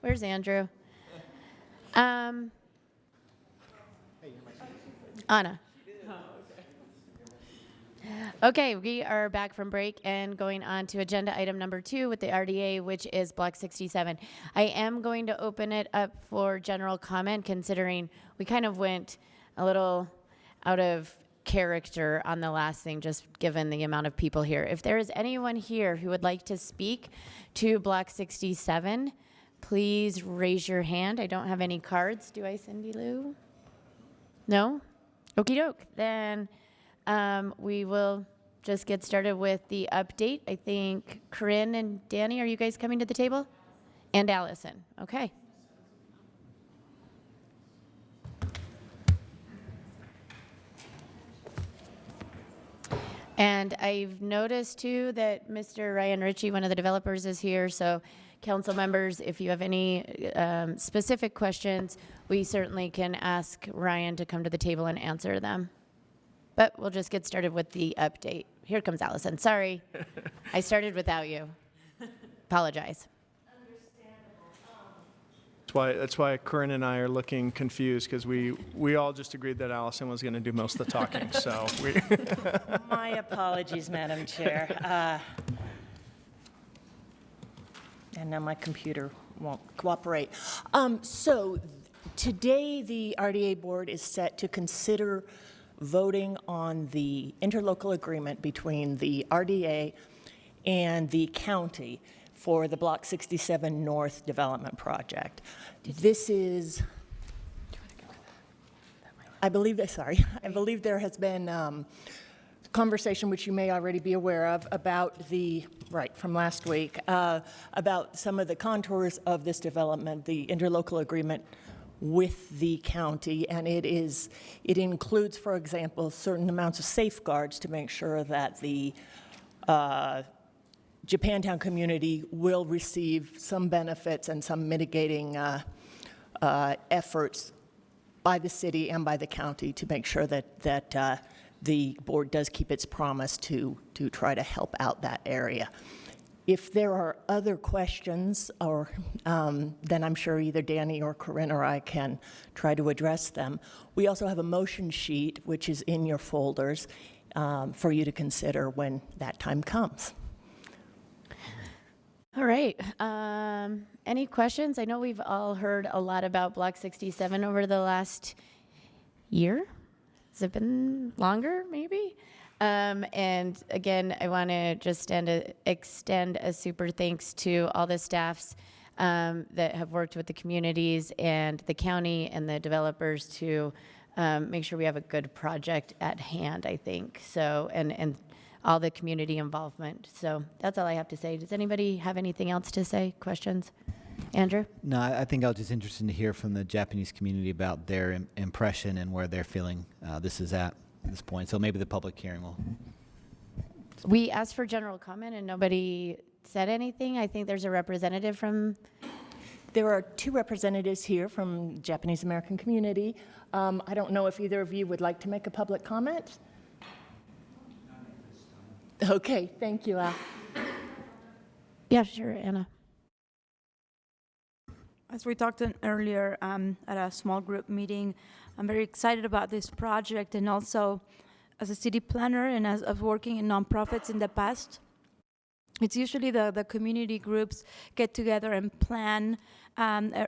Where's Andrew? Anna. Okay, we are back from break and going on to agenda item number 2 with the RDA, which is Block 67. I am going to open it up for general comment, considering we kind of went a little out of character on the last thing, just given the amount of people here. If there is anyone here who would like to speak to Block 67, please raise your hand. I don't have any cards. Do I, Cindy Lou? No? Okie doke. Then we will just get started with the update. I think Corinne and Danny, are you guys coming to the table? And Allison. Okay. And I've noticed too that Mr. Ryan Ritchie, one of the developers, is here. So council members, if you have any specific questions, we certainly can ask Ryan to come to the table and answer them. But we'll just get started with the update. Here comes Allison. Sorry, I started without you. Apologize. That's why Corinne and I are looking confused, because we all just agreed that Allison was going to do most of the talking. So My apologies, Madam Chair. And now my computer won't cooperate. So today the RDA board is set to consider voting on the interlocal agreement between the RDA and the county for the Block 67 North Development Project. This is, I believe there has been conversation, which you may already be aware of, about from last week, about some of the contours of this development, the interlocal agreement with the county, and it includes, for example, certain amounts of safeguards to make sure that the Japantown community will receive some benefits and some mitigating efforts by the city and by the county to make sure that the board does keep its promise to try to help out that area. If there are other questions, then I'm sure either Danny or Corinne or I can try to address them. We also have a motion sheet, which is in your folders, for you to consider when that time comes. All right. Any questions? I know we've all heard a lot about Block 67 over the last year. Has it been longer, maybe? And again, I want to just extend a super thanks to all the staffs that have worked with the communities and the county and the developers to make sure we have a good project at hand, I think. So, and all the community involvement. So that's all I have to say. Does anybody have anything else to say? Questions? Andrew? No, I think I was just interested to hear from the Japanese community about their impression and where they're feeling this is at this point. So maybe the public hearing will. We asked for general comment and nobody said anything. I think there's a representative from. There are 2 representatives here from Japanese American community. I don't know if either of you would like to make a public comment. Okay, thank you, Al. Yeah, sure, Anna. As we talked earlier at a small group meeting, I'm very excited about this project, and also as a city planner and as of working in nonprofits in the past, it's usually the community groups get together and plan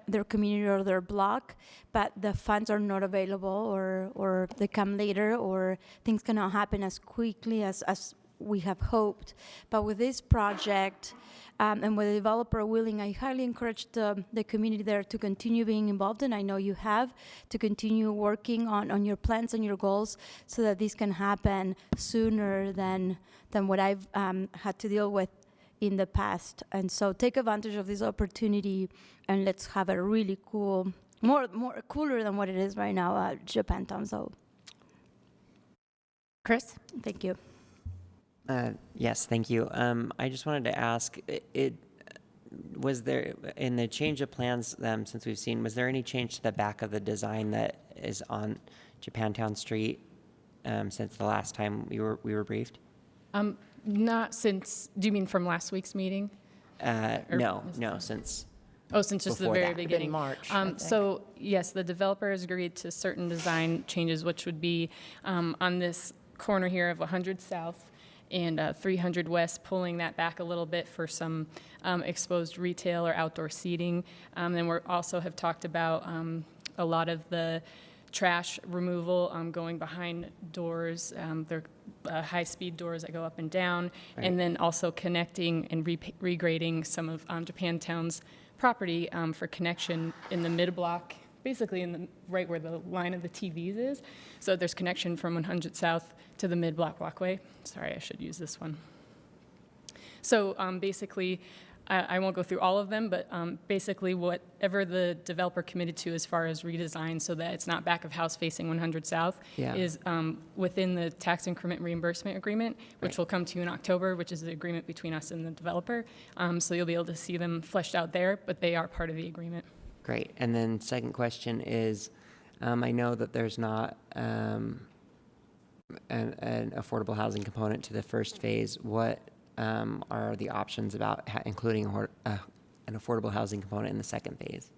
their community or their block, but the funds are not available, or they come later, or things cannot happen as quickly as we have hoped. But with this project, and with the developer willing, I highly encourage the community there to continue being involved, and I know you have, to continue working on your plans and your goals so that this can happen sooner than what I've had to deal with in the past. And so take advantage of this opportunity, and let's have a really cool, more cooler than what it is right now at Japantown. So, Chris? Thank you. Yes, thank you. I just wanted to ask, was there, in the change of plans since we've seen, was there any change to the back of the design that is on Japantown Street since the last time we were briefed? Not since, do you mean from last week's meeting? No, since Oh, since just the before very that. beginning. March, I think. So yes, the developer has agreed to certain design changes, which would be on this corner here of 100 South and 300 West, pulling that back a little bit for some exposed retail or outdoor seating. Then we also have talked about a lot of the trash removal going behind doors. They're high-speed doors that go up and down, Right. and then also connecting and regrading some of Japantown's property for connection in the mid-block, basically in the right where the line of the TVs is. So there's connection from 100 South to the mid-block walkway. Sorry, I should use this one. So basically, I won't go through all of them, but basically whatever the developer committed to as far as redesign so that it's not back of house facing 100 South Yeah. is within the tax increment reimbursement agreement, which Right. will come to you in October, which is the agreement between us and the developer. So you'll be able to see them fleshed out there, but they are part of the agreement. Great. And then second question is, I know that there's not an affordable housing component to the first phase. What are the options about including an affordable housing component in the second phase?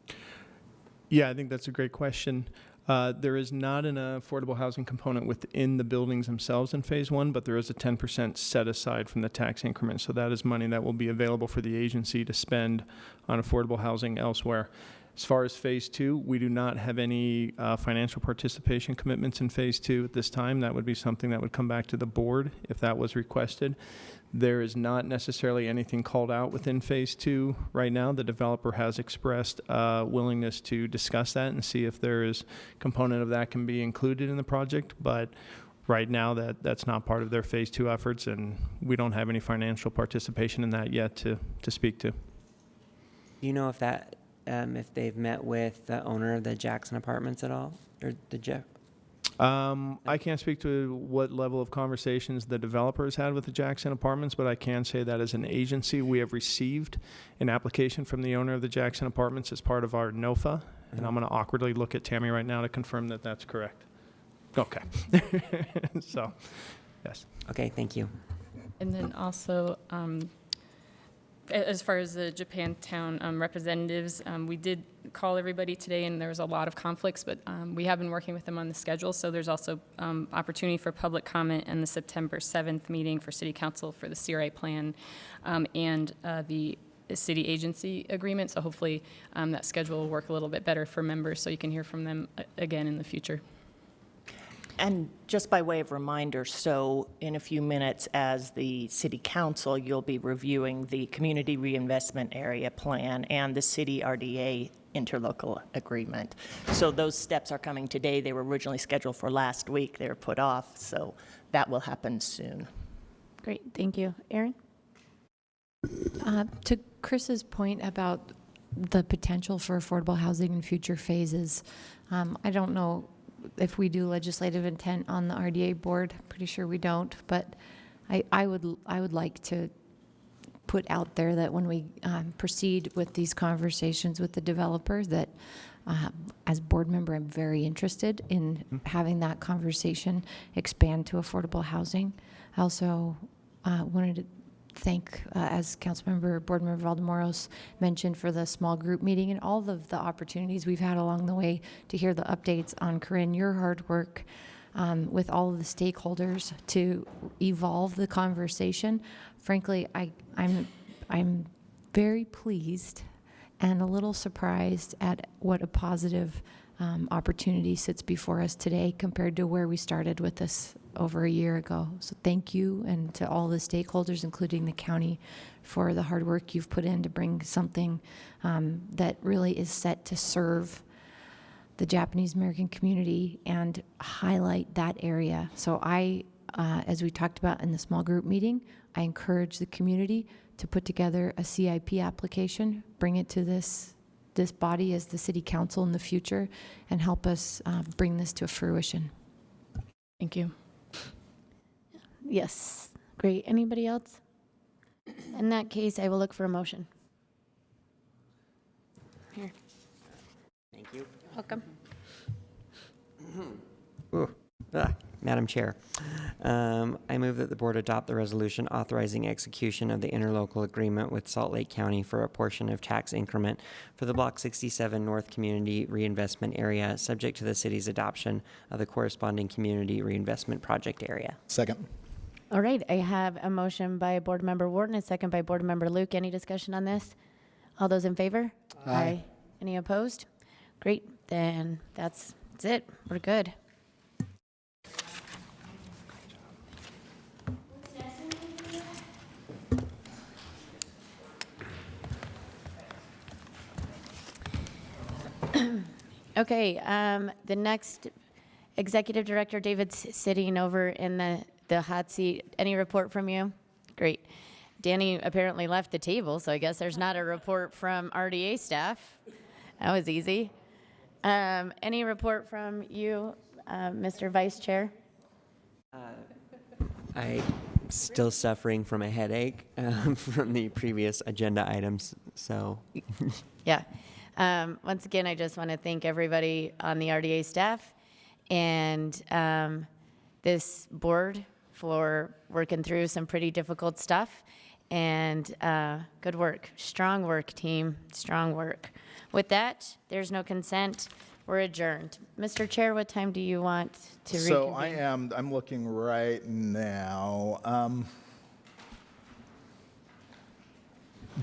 Yeah, I think that's a great question. There is not an affordable housing component within the buildings themselves in phase one, but there is a 10% set aside from the tax increment. So that is money that will be available for the agency to spend on affordable housing elsewhere. As far as phase two, we do not have any financial participation commitments in phase two at this time. That would be something that would come back to the board if that was requested. There is not necessarily anything called out within phase two right now. The developer has expressed willingness to discuss that and see if there is a component of that can be included in the project. But right now that's not part of their phase two efforts, and we don't have any financial participation in that yet to speak to. Do you know if that if they've met with the owner of the Jackson Apartments at all, or the Jeff? I can't speak to what level of conversations the developer has had with the Jackson Apartments, but I can say that as an agency, we have received an application from the owner of the Jackson Apartments as part of our NOFA, and I'm going to awkwardly look at Tammy right now to confirm that that's correct. Okay. So, yes. Okay, thank you. And then also, as far as the Japantown representatives, we did call everybody today, and there was a lot of conflicts, but we have been working with them on the schedule, so there's also opportunity for public comment in the September 7th meeting for City Council for the CRA plan and the city agency agreement, so hopefully that schedule will work a little bit better for members so you can hear from them again in the future. And just by way of reminder, so in a few minutes as the City Council, you'll be reviewing the Community Reinvestment Area Plan and the City RDA interlocal agreement. So those steps are coming today. They were originally scheduled for last week. They were put off, so that will happen soon. Great, thank you. Erin? To Chris's point about the potential for affordable housing in future phases, I don't know if we do legislative intent on the RDA board. Pretty sure we don't, but I would like to put out there that when we proceed with these conversations with the developer, that as board member, I'm very interested in having that conversation expand to affordable housing. I also wanted to thank, as Councilmember, Board Member Valdemoros mentioned, for the small group meeting and all of the opportunities we've had along the way to hear the updates on Corinne, your hard work with all of the stakeholders to evolve the conversation. Frankly, I'm very pleased and a little surprised at what a positive opportunity sits before us today compared to where we started with this over a year ago. So thank you, and to all the stakeholders, including the county, for the hard work you've put in to bring something that really is set to serve the Japanese American community and highlight that area. So I, as we talked about in the small group meeting, I encourage the community to put together a CIP application, bring it to this body as the City Council in the future, and help us bring this to fruition. Thank you. Yes, great. Anybody else? In that case, I will look for a motion. Here. Thank you. Welcome. Madam Chair, I move that the board adopt the resolution authorizing execution of the interlocal agreement with Salt Lake County for a portion of tax increment for the Block 67 North Community Reinvestment Area, subject to the city's adoption of the corresponding community reinvestment project area. Second. All right, I have a motion by Board Member Wharton, a second by Board Member Luke. Any discussion on this? All those in favor? Aye. Any opposed? Great, then that's it. We're good. Okay, the next Executive Director, David's sitting over in the hot seat. Any report from you? Great. Danny apparently left the table, so I guess there's not a report from RDA staff. That was easy. Any report from you, Mr. Vice Chair? I'm still suffering from a headache from the previous agenda items, so. Yeah. Once again, I just want to thank everybody on the RDA staff and this board for working through some pretty difficult stuff. And good work. Strong work, team. Strong work. With that, there's no consent. We're adjourned. Mr. Chair, what time do you want to reconvene? So I'm looking right now.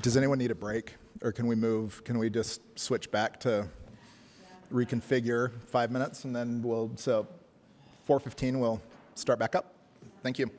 Does anyone need a break? Or can we just switch back to reconfigure 5 minutes and then so 4:15 we'll start back up? Thank you.